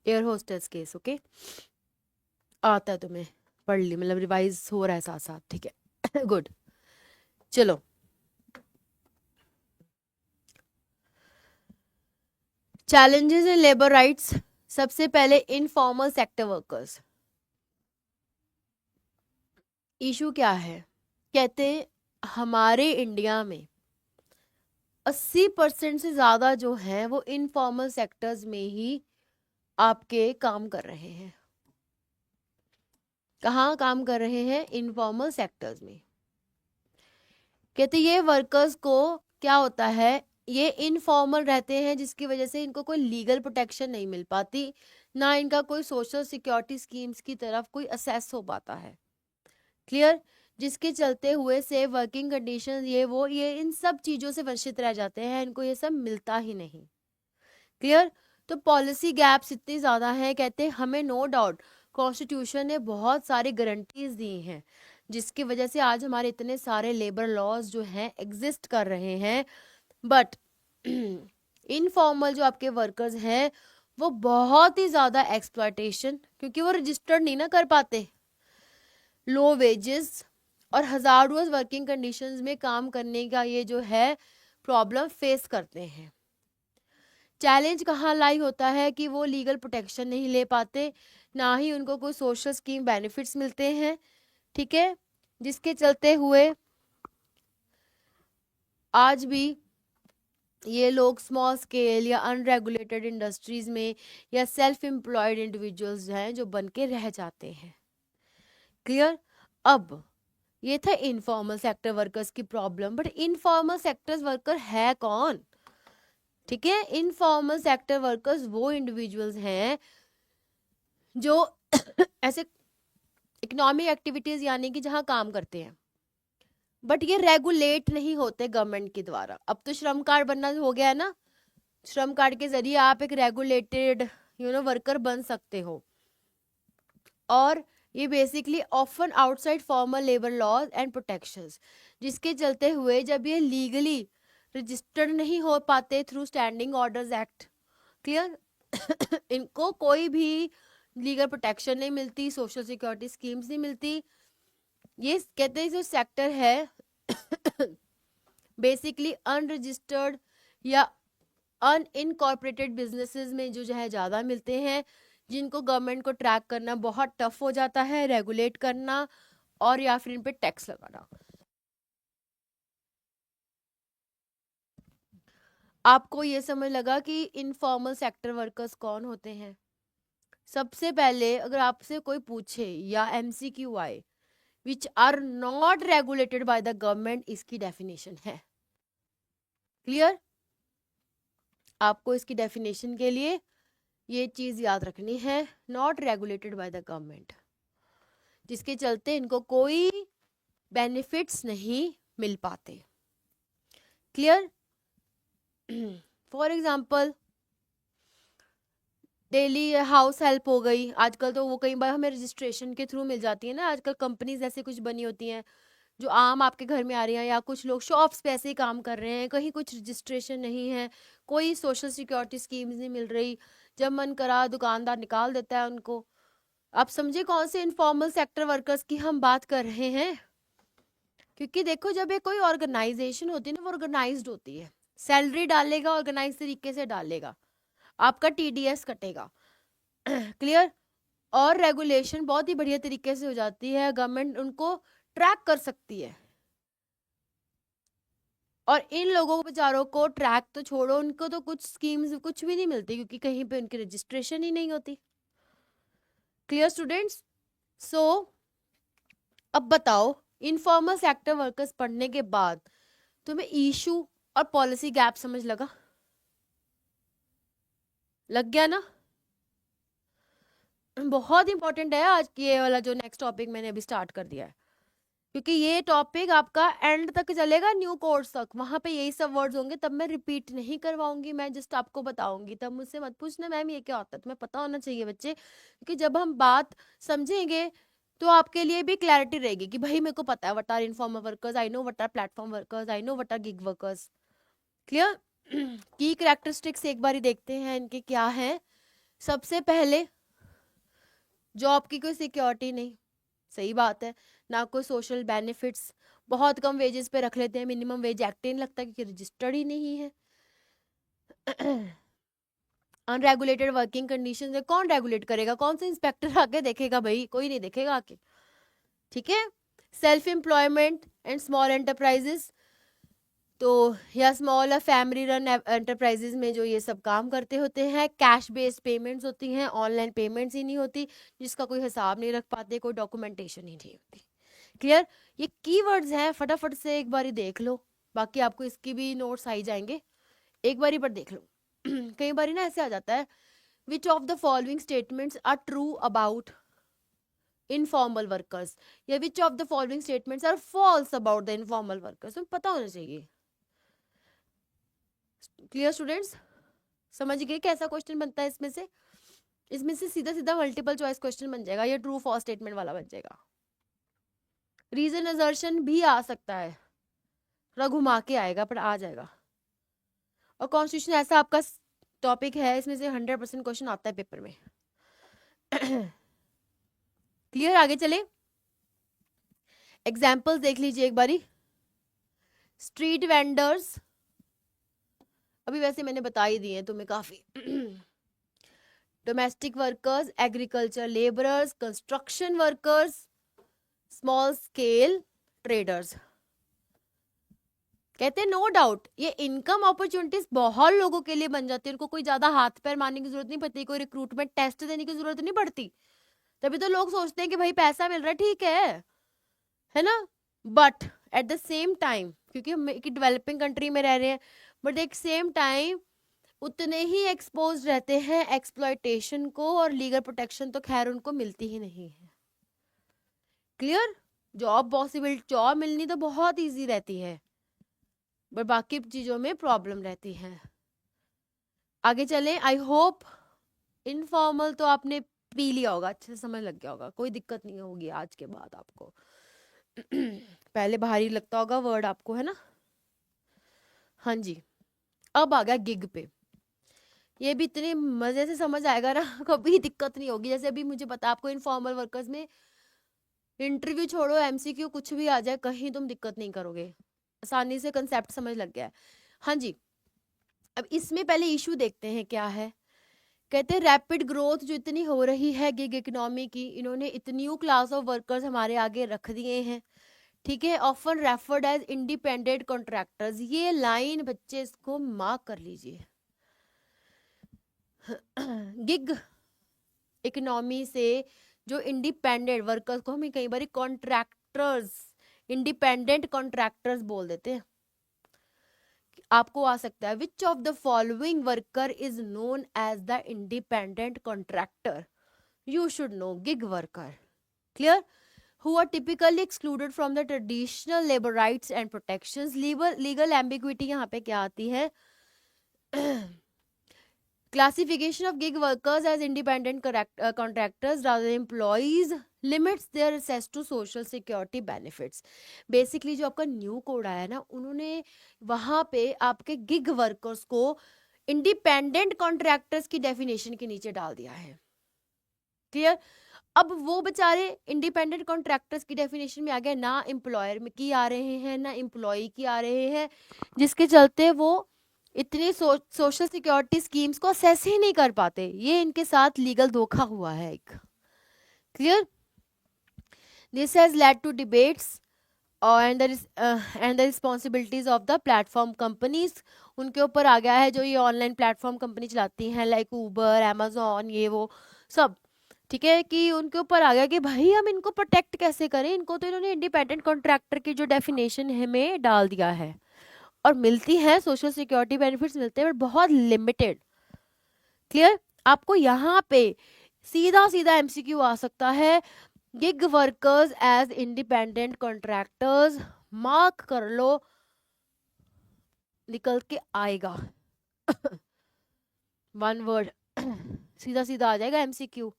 Air hostess case. Okay आता है तुम्हें, पढ़ ली, मतलब रिवाइज हो रहा है साथ साथ, ठीक है गुड। चलो चैलेंजेस इन लेबर राइट्स, सबसे पहले इनफॉर्मल सेक्टर वर्कर्स। इशू क्या है, कहते हमारे इंडिया में 80% से ज़्यादा जो है वो इनफॉर्मल सेक्टर्स में ही आपके काम कर रहे हैं। कहाँ काम कर रहे हैं? इनफॉर्मल सेक्टर्स में। कहते ये वर्कर्स को क्या होता है, ये इनफॉर्मल रहते हैं जिसकी वजह से इनको कोई लीगल प्रोटेक्शन नहीं मिल पाती, ना इनका कोई सोशल सिक्योरिटी स्कीम्स की तरफ कोई असेस हो पाता है। क्लियर? जिसके चलते हुए से वर्किंग कंडीशन ये इन सब चीज़ों से वंचित रह जाते हैं, इनको ये सब मिलता ही नहीं। क्लियर? तो पॉलिसी गैप्स इतनी ज़्यादा हैं, कहते हैं हमें नो डाउट कॉन्स्टिट्यूशन ने बहुत सारी गारंटीज दी हैं जिसकी वजह से आज हमारे इतने सारे लेबर लॉज जो हैं एग्जिस्ट कर रहे हैं, बट इनफॉर्मल जो आपके वर्कर्स हैं वो बहुत ही ज़्यादा एक्सप्लॉयटेशन, क्योंकि वो रजिस्टर्ड नहीं ना कर पाते, लो वेजेस और हजार्डस वर्किंग कंडीशंस में काम करने का ये जो है प्रॉब्लम फेस करते हैं। चैलेंज कहाँ लाई होता है कि वो लीगल प्रोटेक्शन नहीं ले पाते, ना ही उनको कोई सोशल स्कीम बेनिफिट्स मिलते हैं। ठीक है, जिसके चलते हुए आज भी ये लोग स्मॉल स्केल या अनरेगुलेटेड इंडस्ट्रीज में या सेल्फ एम्प्लॉयड इंडिविजुअल्स हैं जो बन के रह जाते हैं। क्लियर? अब ये था इनफॉर्मल सेक्टर वर्कर्स की problem, but informal sector worker है कौन? ठीक है, इनफॉर्मल सेक्टर वर्कर्स वो इंडिविजुअल्स हैं जो ऐसे इकोनॉमिक एक्टिविटीज यानी कि जहां काम करते हैं, बट ये रेगुलेट नहीं होते गवर्नमेंट के द्वारा। अब तो श्रम कार्ड बनना हो गया है ना, श्रम कार्ड के जरिए आप एक रेगुलेटेड वर्कर बन सकते हो, और ये basically often outside formal labour laws and protections, जिसके चलते हुए जब ये लीगली रजिस्टर्ड नहीं हो पाते through standing orders act, clear, इनको कोई भी लीगल प्रोटेक्शन नहीं मिलती, सोशल सिक्योरिटी स्कीम्स नहीं मिलती। ये कहते हैं जो सेक्टर है बेसिकली अनरजिस्टर्ड या अनइनकॉर्पोरेटेड बिजनेसेस में जो है ज़्यादा मिलते हैं, जिनको गवर्नमेंट को ट्रैक करना बहुत टफ हो जाता है, रेगुलेट करना और या फिर इन पे टैक्स लगाना। आपको ये समझ लगा कि इनफॉर्मल सेक्टर वर्कर्स कौन होते हैं? सबसे पहले अगर आपसे कोई पूछे या एमसीक्यू आए which are not regulated by the government, इसकी डेफिनेशन है। क्लियर? आपको इसकी डेफिनेशन के लिए ये चीज याद रखनी है, not regulated by the government, जिसके चलते इनको कोई बेनिफिट्स नहीं मिल पाते। Clear? For example daily house help हो गई, आजकल तो वो कई बार हमें रजिस्ट्रेशन के थ्रू मिल जाती है ना, आजकल कंपनीज ऐसे कुछ बनी होती हैं जो आम आपके घर में आ रही हैं, या कुछ लोग शॉप्स पे ऐसे ही काम कर रहे हैं, कहीं कुछ रजिस्ट्रेशन नहीं है, कोई सोशल सिक्योरिटी स्कीम्स नहीं मिल रही, जब मन करा दुकानदार निकाल देता है उनको। आप समझे कौन से इनफॉर्मल सेक्टर वर्कर्स की हम बात कर रहे हैं? क्योंकि देखो जब ये कोई ऑर्गेनाइजेशन होती है ना, वो ऑर्गेनाइज्ड होती है, सैलरी डालेगा ऑर्गेनाइज तरीके से डालेगा, आपका टीडीएस कटेगा, क्लियर, और रेगुलेशन बहुत ही बढ़िया तरीके से हो जाती है, गवर्नमेंट उनको ट्रैक कर सकती है। और इन लोगों को बेचारों को ट्रैक तो छोड़ो, उनको तो कुछ स्कीम्स कुछ भी नहीं मिलती क्योंकि कहीं पे उनकी रजिस्ट्रेशन ही नहीं होती। Clear students? सो अब बताओ, इनफॉर्मल सेक्टर वर्कर्स पढ़ने के बाद तुम्हें इशू और पॉलिसी गैप समझ लगा? लग गया ना? बहुत इंपॉर्टेंट है आज ये वाला जो नेक्स्ट टॉपिक मैंने अभी स्टार्ट कर दिया है, क्योंकि ये टॉपिक आपका एंड तक चलेगा, न्यू कोर्स तक, वहां पे यही सब वर्ड्स होंगे, तब मैं रिपीट नहीं करवाऊंगी, मैं जस्ट आपको बताऊंगी, तब मुझसे मत पूछना मैम ये क्या होता है, तुम्हें पता होना चाहिए बच्चे, क्योंकि जब हम बात समझेंगे तो आपके लिए भी क्लैरिटी रहेगी कि भाई मेरे को पता है what are informal workers, I know what are platform workers, I know what are gig workers. Clear? की कैरेक्टरिस्टिक्स एक बार ही देखते हैं इनके क्या है। सबसे पहले जॉब की कोई सिक्योरिटी नहीं, सही बात है, ना कोई सोशल बेनिफिट्स, बहुत कम वेजेस पे रख लेते हैं, मिनिमम वेज एक्ट नहीं लगता क्योंकि रजिस्टर्ड ही नहीं है। अनरेगुलेटेड वर्किंग कंडीशन है, कौन रेगुलेट करेगा? कौन सा इंस्पेक्टर आके देखेगा? भाई कोई नहीं देखेगा आके, ठीक है। Self employment and small enterprises, तो या स्मॉल और फैमिली रन एंटरप्राइजेस में जो ये सब काम करते होते हैं, कैश बेस्ड पेमेंट्स होती हैं, ऑनलाइन पेमेंट्स ही नहीं होती, जिसका कोई हिसाब नहीं रख पाते, कोई डॉक्यूमेंटेशन ही नहीं होती। क्लियर? ये कीवर्ड्स हैं, फटाफट से एक बारी देख लो, बाकी आपको इसकी भी नोट्स आई जाएंगे, एक बारी पर देख लो। कई बारी ना ऐसे आ जाता है, which of the following statements are true about informal workers, या which of the following statements are false about the informal workers, तुम्हें पता होना चाहिए। Clear students? समझ गए कैसा क्वेश्चन बनता है इसमें से? इसमें से सीधा सीधा मल्टीपल चॉइस क्वेश्चन बन जाएगा, या ट्रू फॉल्स स्टेटमेंट वाला बन जाएगा। रीजन असर्शन भी आ सकता है, थोड़ा घुमा के आएगा पर आ जाएगा। और कॉन्स्टिट्यूशन ऐसा आपका टॉपिक है, इसमें से 100% क्वेश्चन आता है पेपर में। क्लियर? आगे चले, एग्जाम्पल्स देख लीजिए एक बारी। स्ट्रीट वेंडर्स, अभी वैसे मैंने बता ही दिए हैं तुम्हें काफी। Domestic workers, agriculture labourers, construction workers, small scale traders. कहते हैं नो डाउट ये इनकम अपॉर्चुनिटीज बहुत लोगों के लिए बन जाती है, उनको कोई ज्यादा हाथ पैर मारने की जरूरत नहीं पड़ती, कोई रिक्रूटमेंट टेस्ट देने की जरूरत नहीं पड़ती, तभी तो लोग सोचते हैं कि भाई पैसा मिल रहा है, ठीक है ना। But at the same time, क्योंकि हम एक डेवलपिंग कंट्री में रह रहे हैं, बट एट सेम टाइम उतने ही एक्सपोज रहते हैं एक्सप्लॉयटेशन को, और लीगल प्रोटेक्शन तो खैर उनको मिलती ही नहीं है। क्लियर? जॉब पॉसिबल, जॉब मिलनी तो बहुत इजी रहती है, बट बाकी चीजों में प्रॉब्लम रहती है। आगे चलें। आई होप इनफॉर्मल तो आपने पी लिया होगा, अच्छे से समझ लग गया होगा, कोई दिक्कत नहीं होगी आज के बाद आपको। पहले भारी लगता होगा वर्ड आपको, है ना? हाँ जी, अब आ गया गिग पे। ये भी इतने मजे से समझ आएगा ना, कभी दिक्कत नहीं होगी। जैसे अभी मुझे पता आपको इनफॉर्मल वर्कर्स में इंटरव्यू छोड़ो, एमसीक्यू कुछ भी आ जाए, कहीं तुम दिक्कत नहीं करोगे, आसानी से कंसेप्ट समझ लग गया है। हाँ जी, अब इसमें पहले इशू देखते हैं क्या है। कहते हैं रैपिड ग्रोथ जो इतनी हो रही है गिग इकोनॉमी की, इन्होंने इतनी क्लास ऑफ वर्कर्स हमारे आगे रख दिए हैं, ठीक है। Often referred as independent contractors, ये लाइन बच्चे इसको मार्क कर लीजिए। गिग इकोनॉमी से जो इंडिपेंडेंट वर्कर्स को हम कई बार कॉन्ट्रैक्टर्स, इंडिपेंडेंट कॉन्ट्रैक्टर्स बोल देते हैं। आपको आ सकता है which of the following worker is known as the independent contractor, you should know gig worker. Clear? who are typically excluded from the traditional labor rights and protections। legal ambiguity यहाँ पे क्या आती है? classification of gig workers as independent contractors rather than employees limits their access to social security benefits। basically जो आपका न्यू कोड आया ना, उन्होंने वहां पे आपके गिग वर्कर्स को इंडिपेंडेंट कॉन्ट्रैक्टर्स की डेफिनेशन के नीचे डाल दिया है। क्लियर? अब वो बेचारे इंडिपेंडेंट कॉन्ट्रैक्टर्स की डेफिनेशन में आ गए, ना एम्प्लॉयर में की आ रहे हैं ना एम्प्लॉय की आ रहे हैं, जिसके चलते वो इतने सोशल सिक्योरिटी स्कीम्स को असेस ही नहीं कर पाते। ये इनके साथ लीगल धोखा हुआ है एक। Clear? This has led to debates and the responsibilities of the platform companies. उनके ऊपर आ गया है जो ये ऑनलाइन प्लेटफॉर्म कंपनी चलाती हैं, लाइक ऊबर, अमेजोन, ये वो सब, ठीक है, कि उनके ऊपर आ गया कि भाई हम इनको प्रोटेक्ट कैसे करें, इनको तो इन्होंने इंडिपेंडेंट कॉन्ट्रैक्टर की जो डेफिनेशन है में डाल दिया है, और मिलती है सोशल सिक्योरिटी बेनिफिट्स मिलते हैं बट बहुत लिमिटेड। क्लियर? आपको यहाँ पे सीधा सीधा एमसीक्यू आ सकता है, gig workers as independent contractors, mark कर लो, निकल के आएगा। वन वर्ड सीधा सीधा आ जाएगा एमसीक्यू,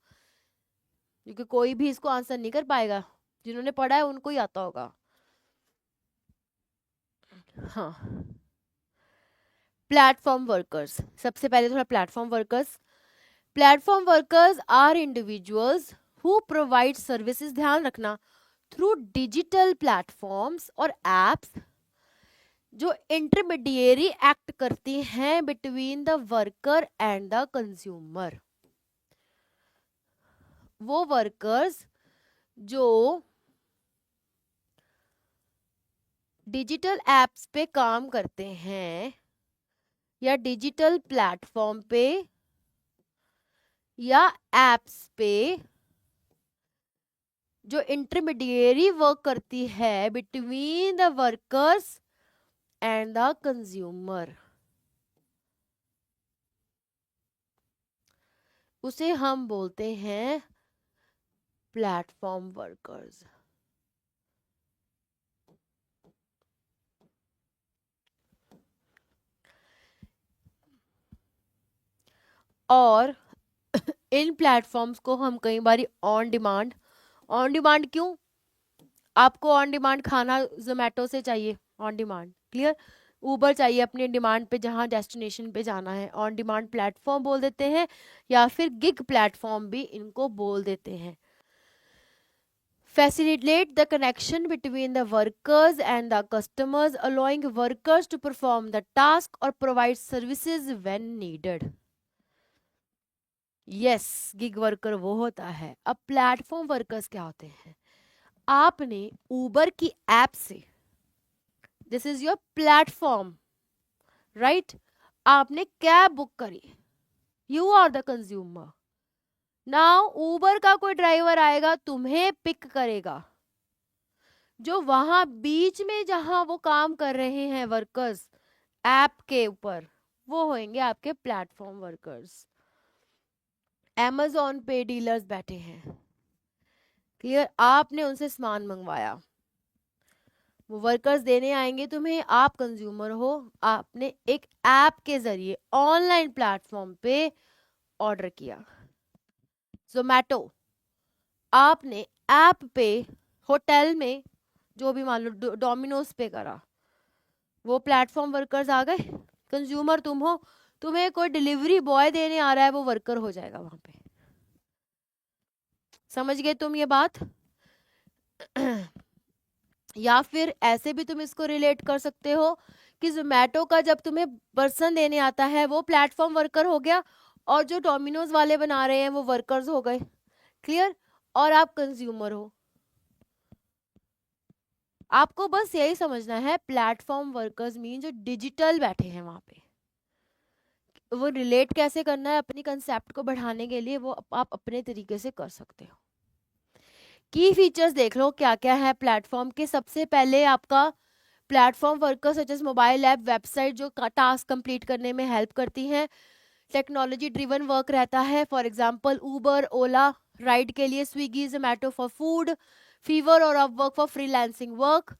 क्योंकि कोई भी इसको आंसर नहीं कर पाएगा, जिन्होंने पढ़ा है उनको ही आता होगा। हाँ, प्लेटफॉर्म वर्कर्स, सबसे पहले थोड़ा platform workers are individuals who provide services, ध्यान रखना, थ्रू डिजिटल प्लेटफॉर्म्स और एप्स जो इंटरमीडिएरी एक्ट करती हैं between the worker and the consumer, वो वर्कर्स जो डिजिटल एप्स पे काम करते हैं या डिजिटल प्लेटफॉर्म पे या एप्स पे, जो इंटरमीडिएरी वर्क करती है between the workers and the consumer, उसे हम बोलते हैं प्लेटफॉर्म वर्कर्स। और इन प्लेटफॉर्म्स को हम कई बार ऑन डिमांड क्यों, आपको ऑन डिमांड खाना जोमेटो से चाहिए, ऑन डिमांड, क्लियर, ऊबर चाहिए अपनी डिमांड पे जहां डेस्टिनेशन पे जाना है, ऑन डिमांड प्लेटफॉर्म बोल देते हैं, या फिर गिग प्लेटफॉर्म भी इनको बोल देते हैं। Facilitate the connection between the workers and the customers, allowing workers to perform the task or provide services when needed. Yes, gig worker वो होता है। अब प्लेटफॉर्म वर्कर्स क्या होते हैं? आपने ऊबर की ऐप से, this is your platform, right, आपने कैब बुक करी, you are the consumer. Now Uber का कोई ड्राइवर आएगा, तुम्हें पिक करेगा। जो वहां बीच में जहां वो काम कर रहे हैं वर्कर्स ऐप के ऊपर, वो होंगे आपके प्लेटफॉर्म वर्कर्स। Amazon पे डीलर्स बैठे हैं, क्लियर, आपने उनसे सामान मंगवाया, वो वर्कर्स देने आएंगे तुम्हें, आप कंज्यूमर हो, आपने एक ऐप के जरिए ऑनलाइन प्लेटफॉर्म पे ऑर्डर किया। जोमैटो, आपने ऐप पे होटल में जो भी मान लो डोमिनोज पे करा, वो प्लेटफॉर्म वर्कर्स आ गए। कंज्यूमर तुम हो, तुम्हें कोई डिलीवरी बॉय देने आ रहा है, वो वर्कर हो जाएगा वहां पे। समझ गए तुम ये बात? या फिर ऐसे भी तुम इसको रिलेट कर सकते हो कि जोमेटो का जब तुम्हें पर्सन देने आता है वो प्लेटफॉर्म वर्कर हो गया, और जो डोमिनोज वाले बना रहे हैं वो वर्कर्स हो गए, क्लियर, और आप कंज्यूमर हो। आपको बस यही समझना है, प्लेटफॉर्म वर्कर्स मीन जो डिजिटल बैठे हैं वहां पे। वो रिलेट कैसे करना है अपनी कंसेप्ट को बढ़ाने के लिए, वो आप अपने तरीके से कर सकते हो। की फीचर्स देख लो क्या क्या है प्लेटफॉर्म के। सबसे पहले आपका platform worker such as mobile app, website जो टास्क कंप्लीट करने में हेल्प करती हैं। टेक्नोलॉजी ड्रिवन वर्क रहता है, for example Uber, Ola ride के लिए, Swiggy, Zomato for food, Fiverr और Upwork for freelancing work.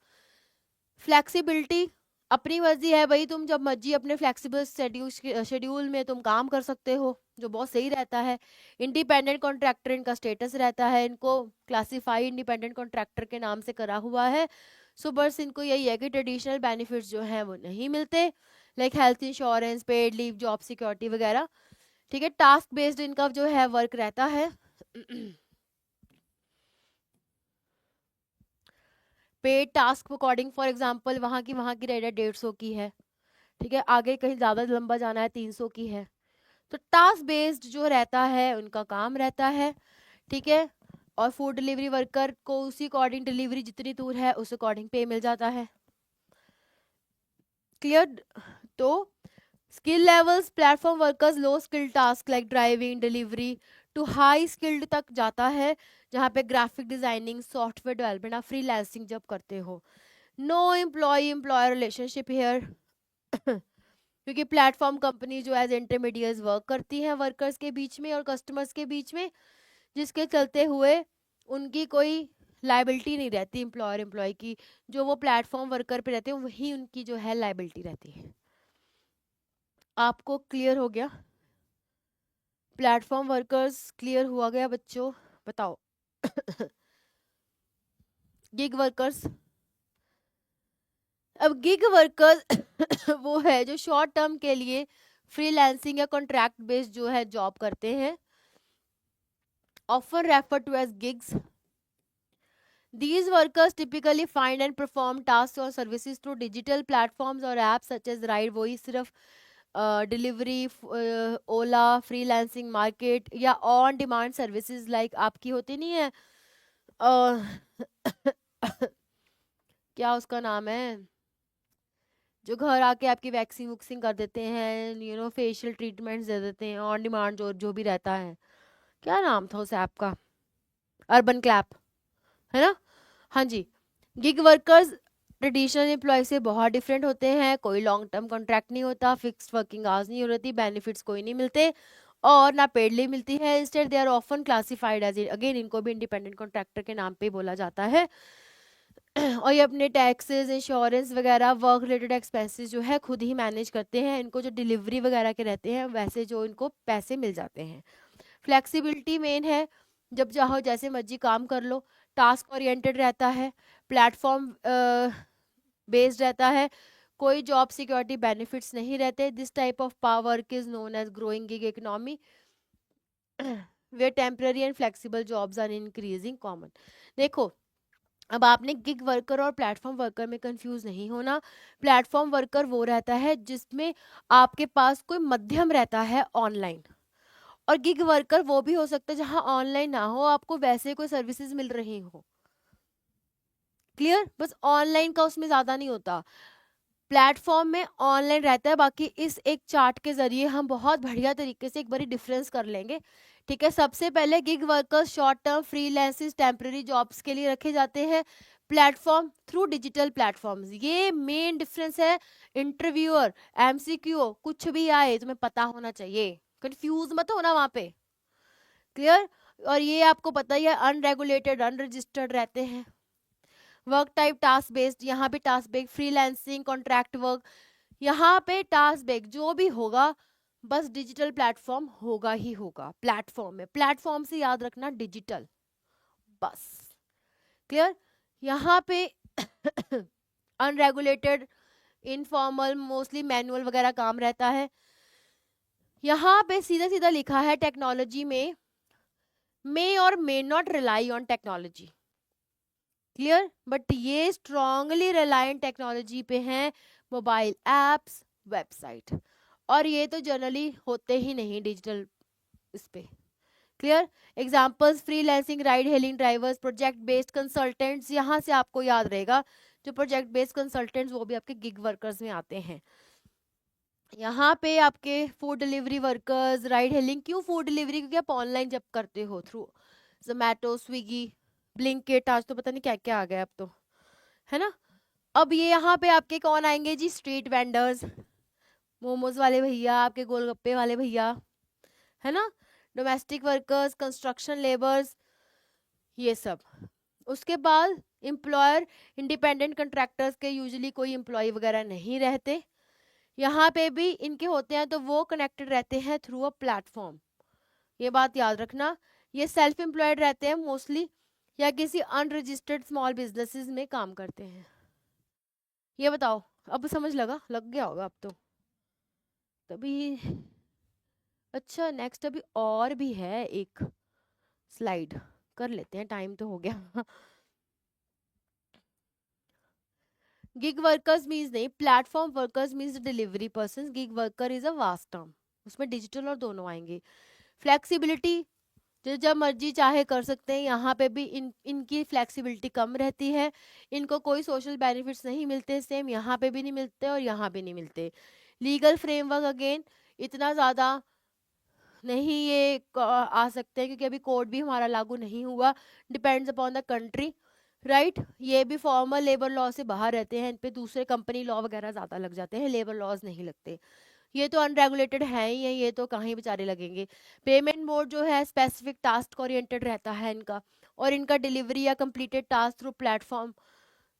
Flexibility, अपनी मर्जी है भाई, तुम जब मर्जी अपने फ्लेक्सिबल शेड्यूल में तुम काम कर सकते हो, जो बहुत सही रहता है। इंडिपेंडेंट कॉन्ट्रैक्टर इनका स्टेटस रहता है, इनको क्लासीफाई इंडिपेंडेंट कॉन्ट्रैक्टर के नाम से करा हुआ है। सो बस इनको यही है कि ट्रेडिशनल बेनिफिट्स जो हैं वो नहीं मिलते, like health insurance, paid leave, job security वगैरह, ठीक है। टास्क बेस्ड इनका जो है वर्क रहता है। Paid task according, for example वहाँ की रेट है 150 की है, ठीक है, आगे कहीं ज़्यादा लंबा जाना है 300 की है। तो टास्क बेस्ड जो रहता है उनका काम रहता है, ठीक है। और फूड डिलीवरी वर्कर को उसी अकॉर्डिंग डिलीवरी जितनी दूर है उस अकॉर्डिंग पे मिल जाता है, क्लियर। तो skill levels, platform workers low skilled task like driving, delivery, to high skilled तक जाता है, जहाँ पे ग्राफिक डिजाइनिंग, सॉफ्टवेयर डेवलपमेंट, आप फ्रीलांसिंग जब करते हो। No employ employer relationship here, क्योंकि प्लेटफॉर्म कंपनी जो एज इंटरमीडिएट्स वर्क करती हैं वर्कर्स के बीच में और कस्टमर्स के बीच में, जिसके चलते हुए उनकी कोई लाइबिलिटी नहीं रहती एम्प्लॉयर एम्प्लॉय की। जो वो प्लेटफॉर्म वर्कर पे रहते हैं वही उनकी जो है लाइबिलिटी रहती है। आपको क्लियर हो गया? प्लेटफॉर्म वर्कर्स क्लियर हुआ गया बच्चों? बताओ। गिग वर्कर्स, अब गिग वर्कर्स वो है जो शॉर्ट टर्म के लिए फ्रीलांसिंग या कॉन्ट्रैक्ट बेस्ड जो है जॉब करते हैं, often refer to as gigs. These workers typically find and perform tasks or services through digital platforms or apps such as ride, वही सिर्फ डिलीवरी, ओला, फ्रीलांसिंग मार्केट या ऑन डिमांड सर्विसेज लाइक आपकी होती नहीं है क्या उसका नाम है, जो घर आके आपकी वैक्सिंग वुक्सिंग कर देते हैं, फेशियल ट्रीटमेंट्स दे देते हैं ऑन डिमांड, जो जो भी रहता है, क्या नाम था उस ऐप का, अर्बन क्लैप, है ना। हाँ जी। गिग वर्कर्स ट्रेडिशनल एम्प्लॉय से बहुत डिफरेंट होते हैं, कोई लॉन्ग टर्म कॉन्ट्रैक्ट नहीं होता, फिक्स्ड वर्किंग आवर्स नहीं होती, बेनिफिट्स कोई नहीं मिलते और ना पेड लीव मिलती है। Instead they are often classified as, again इनको भी इंडिपेंडेंट कॉन्ट्रैक्टर के नाम पे ही बोला जाता है और ये अपने टैक्सेस, इंश्योरेंस वगैरह, वर्क रिलेटेड एक्सपेंसेस जो है खुद ही मैनेज करते हैं। इनको जो डिलीवरी वगैरह के रहते हैं वैसे जो इनको पैसे मिल जाते हैं। फ्लेक्सिबिलिटी मेन है, जब चाहो जैसे मर्जी काम कर लो, टास्क ओरिएंटेड रहता है, प्लेटफॉर्म बेस्ड रहता है, कोई जॉब सिक्योरिटी बेनिफिट्स नहीं रहते। This type of work is known as growing gig economy where temporary and flexible jobs are increasing common. देखो, अब आपने गिग वर्कर और प्लेटफॉर्म वर्कर में कंफ्यूज नहीं होना। प्लेटफॉर्म वर्कर वो रहता है जिसमें आपके पास कोई मध्यम रहता है ऑनलाइन, और गिग वर्कर वो भी हो सकता है जहां ऑनलाइन ना हो, आपको वैसे कोई सर्विसेज मिल रही हो। क्लियर, बस ऑनलाइन का उसमें ज्यादा नहीं होता, प्लेटफॉर्म में ऑनलाइन रहता है। बाकी इस एक चार्ट के जरिए हम बहुत बढ़िया तरीके से एक बारी डिफरेंस कर लेंगे। ठीक है, सबसे पहले gig workers short term freelancers temporary jobs के लिए रखे जाते हैं, प्लेटफॉर्म थ्रू डिजिटल प्लेटफॉर्म्स, ये मेन डिफरेंस है। इंटरव्यूअर, एमसीक्यू, कुछ भी आए तुम्हें पता होना चाहिए, कंफ्यूज मत होना वहां पे। क्लियर, और ये आपको पता ही है अनरेगुलेटेड अनरजिस्टर्ड रहते हैं। वर्क टाइप टास्क बेस्ड, यहाँ पे task based, freelancing, contract work, यहाँ पे टास्क बेस्ड जो भी होगा बस डिजिटल प्लेटफॉर्म होगा ही होगा। प्लेटफॉर्म में, प्लेटफॉर्म से याद रखना डिजिटल, बस। क्लियर, यहाँ पे अनरेगुलेटेड, इनफॉर्मल, मोस्टली मैनुअल वगैरह काम रहता है। यहाँ पे सीधा सीधा लिखा है टेक्नोलॉजी में मे और may not rely on technology. Clear, but ये स्ट्रांगली रिलायंट टेक्नोलॉजी पे हैं, मोबाइल एप्स, वेबसाइट, और ये तो जनरली होते ही नहीं डिजिटल इस पे। Clear, examples freelancing, ride hailing drivers, project based consultants, यहाँ से आपको याद रहेगा जो प्रोजेक्ट बेस्ड कंसल्टेंट्स वो भी आपके गिग वर्कर्स में आते हैं। यहाँ पे आपके food delivery workers, ride hailing, क्यों फूड डिलीवरी, क्योंकि आप ऑनलाइन जब करते हो थ्रू जोमेटो, स्विगी, ब्लिंकिट, आज तो पता नहीं क्या क्या आ गया अब तो, है ना। अब ये यहाँ पे आपके कौन आएंगे जी, स्ट्रीट वेंडर्स, मोमोज वाले भैया, आपके गोलगप्पे वाले भैया, है ना, डोमेस्टिक वर्कर्स, कंस्ट्रक्शन लेबर्स, ये सब। उसके बाद एम्प्लॉयर, इंडिपेंडेंट कंट्रैक्टर्स के यूजुअली कोई एम्प्लॉय वगैरह नहीं रहते, यहाँ पे भी इनके होते हैं तो वो कनेक्टेड रहते हैं थ्रू अ प्लेटफॉर्म, ये बात याद रखना। ये सेल्फ एम्प्लॉयड रहते हैं मोस्टली, या किसी अनरजिस्टर्ड स्मॉल बिजनेसेस में काम करते हैं। ये बताओ, अब समझ लग गया होगा अब तो तभी। अच्छा, नेक्स्ट अभी और भी है एक स्लाइड, कर लेते हैं, टाइम तो हो गया गिग वर्कर्स मीन्स नहीं, platform workers means delivery person, gig worker is a vast term, उसमें डिजिटल और दोनों आएंगे। फ्लेक्सिबिलिटी, जो जब मर्जी चाहे कर सकते हैं, यहाँ पे भी इनकी फ्लेक्सिबिलिटी कम रहती है, इनको कोई सोशल बेनिफिट्स नहीं मिलते, सेम यहाँ पे भी नहीं मिलते और यहाँ पे नहीं मिलते। लीगल फ्रेमवर्क अगेन इतना ज़्यादा नहीं ये आ सकते हैं क्योंकि अभी कोड भी हमारा लागू नहीं हुआ, depends upon the country, right. ये भी फॉर्मल लेबर लॉ से बाहर रहते हैं, इन पे दूसरे कंपनी लॉ वगैरह ज़्यादा लग जाते हैं, लेबर लॉज नहीं लगते। ये तो अनरेगुलेटेड है ही है, ये तो कहीं बेचारे लगेंगे। पेमेंट मोड जो है स्पेसिफिक टास्क ओरिएंटेड रहता है इनका, और इनका डिलीवरी या कंप्लीटेड टास्क थ्रू प्लेटफॉर्म,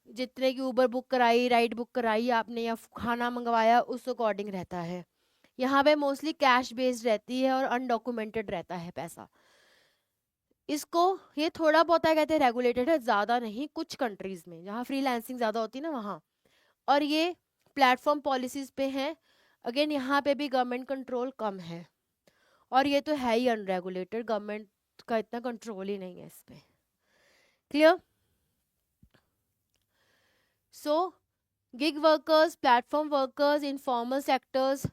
जितने की ऊबर बुक कराई, राइड बुक कराई आपने या खाना मंगवाया, उस अकॉर्डिंग रहता है। यहाँ पे मोस्टली कैश बेस्ड रहती है और अनडॉक्यूमेंटेड रहता है पैसा। इसको ये थोड़ा बहुत है कहते हैं रेगुलेटेड है, ज़्यादा नहीं, कुछ कंट्रीज में जहाँ फ्रीलांसिंग ज़्यादा होती है ना वहाँ। और ये प्लेटफॉर्म पॉलिसीज पे हैं, अगेन यहाँ पे भी गवर्नमेंट कंट्रोल कम है, और ये तो है ही अनरेगुलेटेड, गवर्नमेंट का इतना कंट्रोल ही नहीं है इस पे। Clear, So gig workers, platform workers, informal sectors,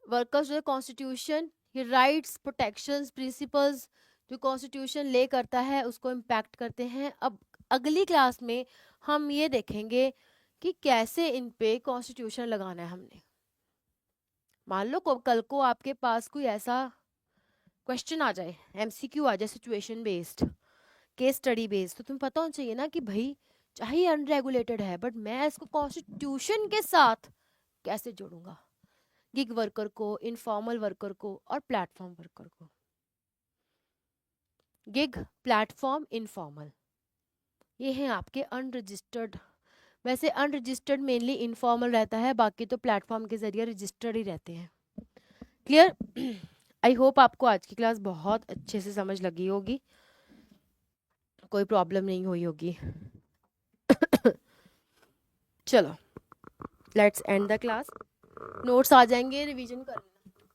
workers जो कॉन्स्टिट्यूशन ये राइट्स प्रोटेक्शंस प्रिंसिपल्स जो कॉन्स्टिट्यूशन ले करता है उसको इम्पैक्ट करते हैं। अब अगली क्लास में हम ये देखेंगे कि कैसे इन पे कॉन्स्टिट्यूशन लगाना है हमने। मान लो कल को आपके पास कोई ऐसा क्वेश्चन आ जाए, एमसीक्यू आ जाए, situation based, case study based, तो तुम्हें पता होना चाहिए ना कि भाई चाहे अनरेगुलेटेड है बट मैं इसको कॉन्स्टिट्यूशन के साथ कैसे जोड़ूंगा, गिग वर्कर को, इनफॉर्मल वर्कर को और प्लेटफॉर्म वर्कर को। गिग, प्लेटफॉर्म, इनफॉर्मल, ये हैं आपके अनरजिस्टर्ड। वैसे अनरजिस्टर्ड मेनली इनफॉर्मल रहता है, बाकी तो प्लेटफॉर्म के जरिए रजिस्टर्ड ही रहते हैं। क्लियर? आई होप आपको आज की क्लास बहुत अच्छे से समझ लगी होगी, कोई प्रॉब्लम नहीं हुई होगी। चलो let's end the class. Notes आ जाएंगे, रिवीजन कर लेना।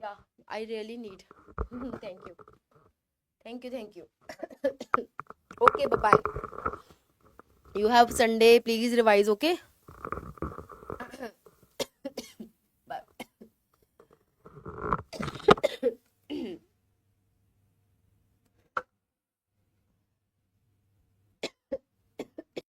या I really need. Thank you thank you thank you. Okay bye bye. You have Sunday, please revise, okay?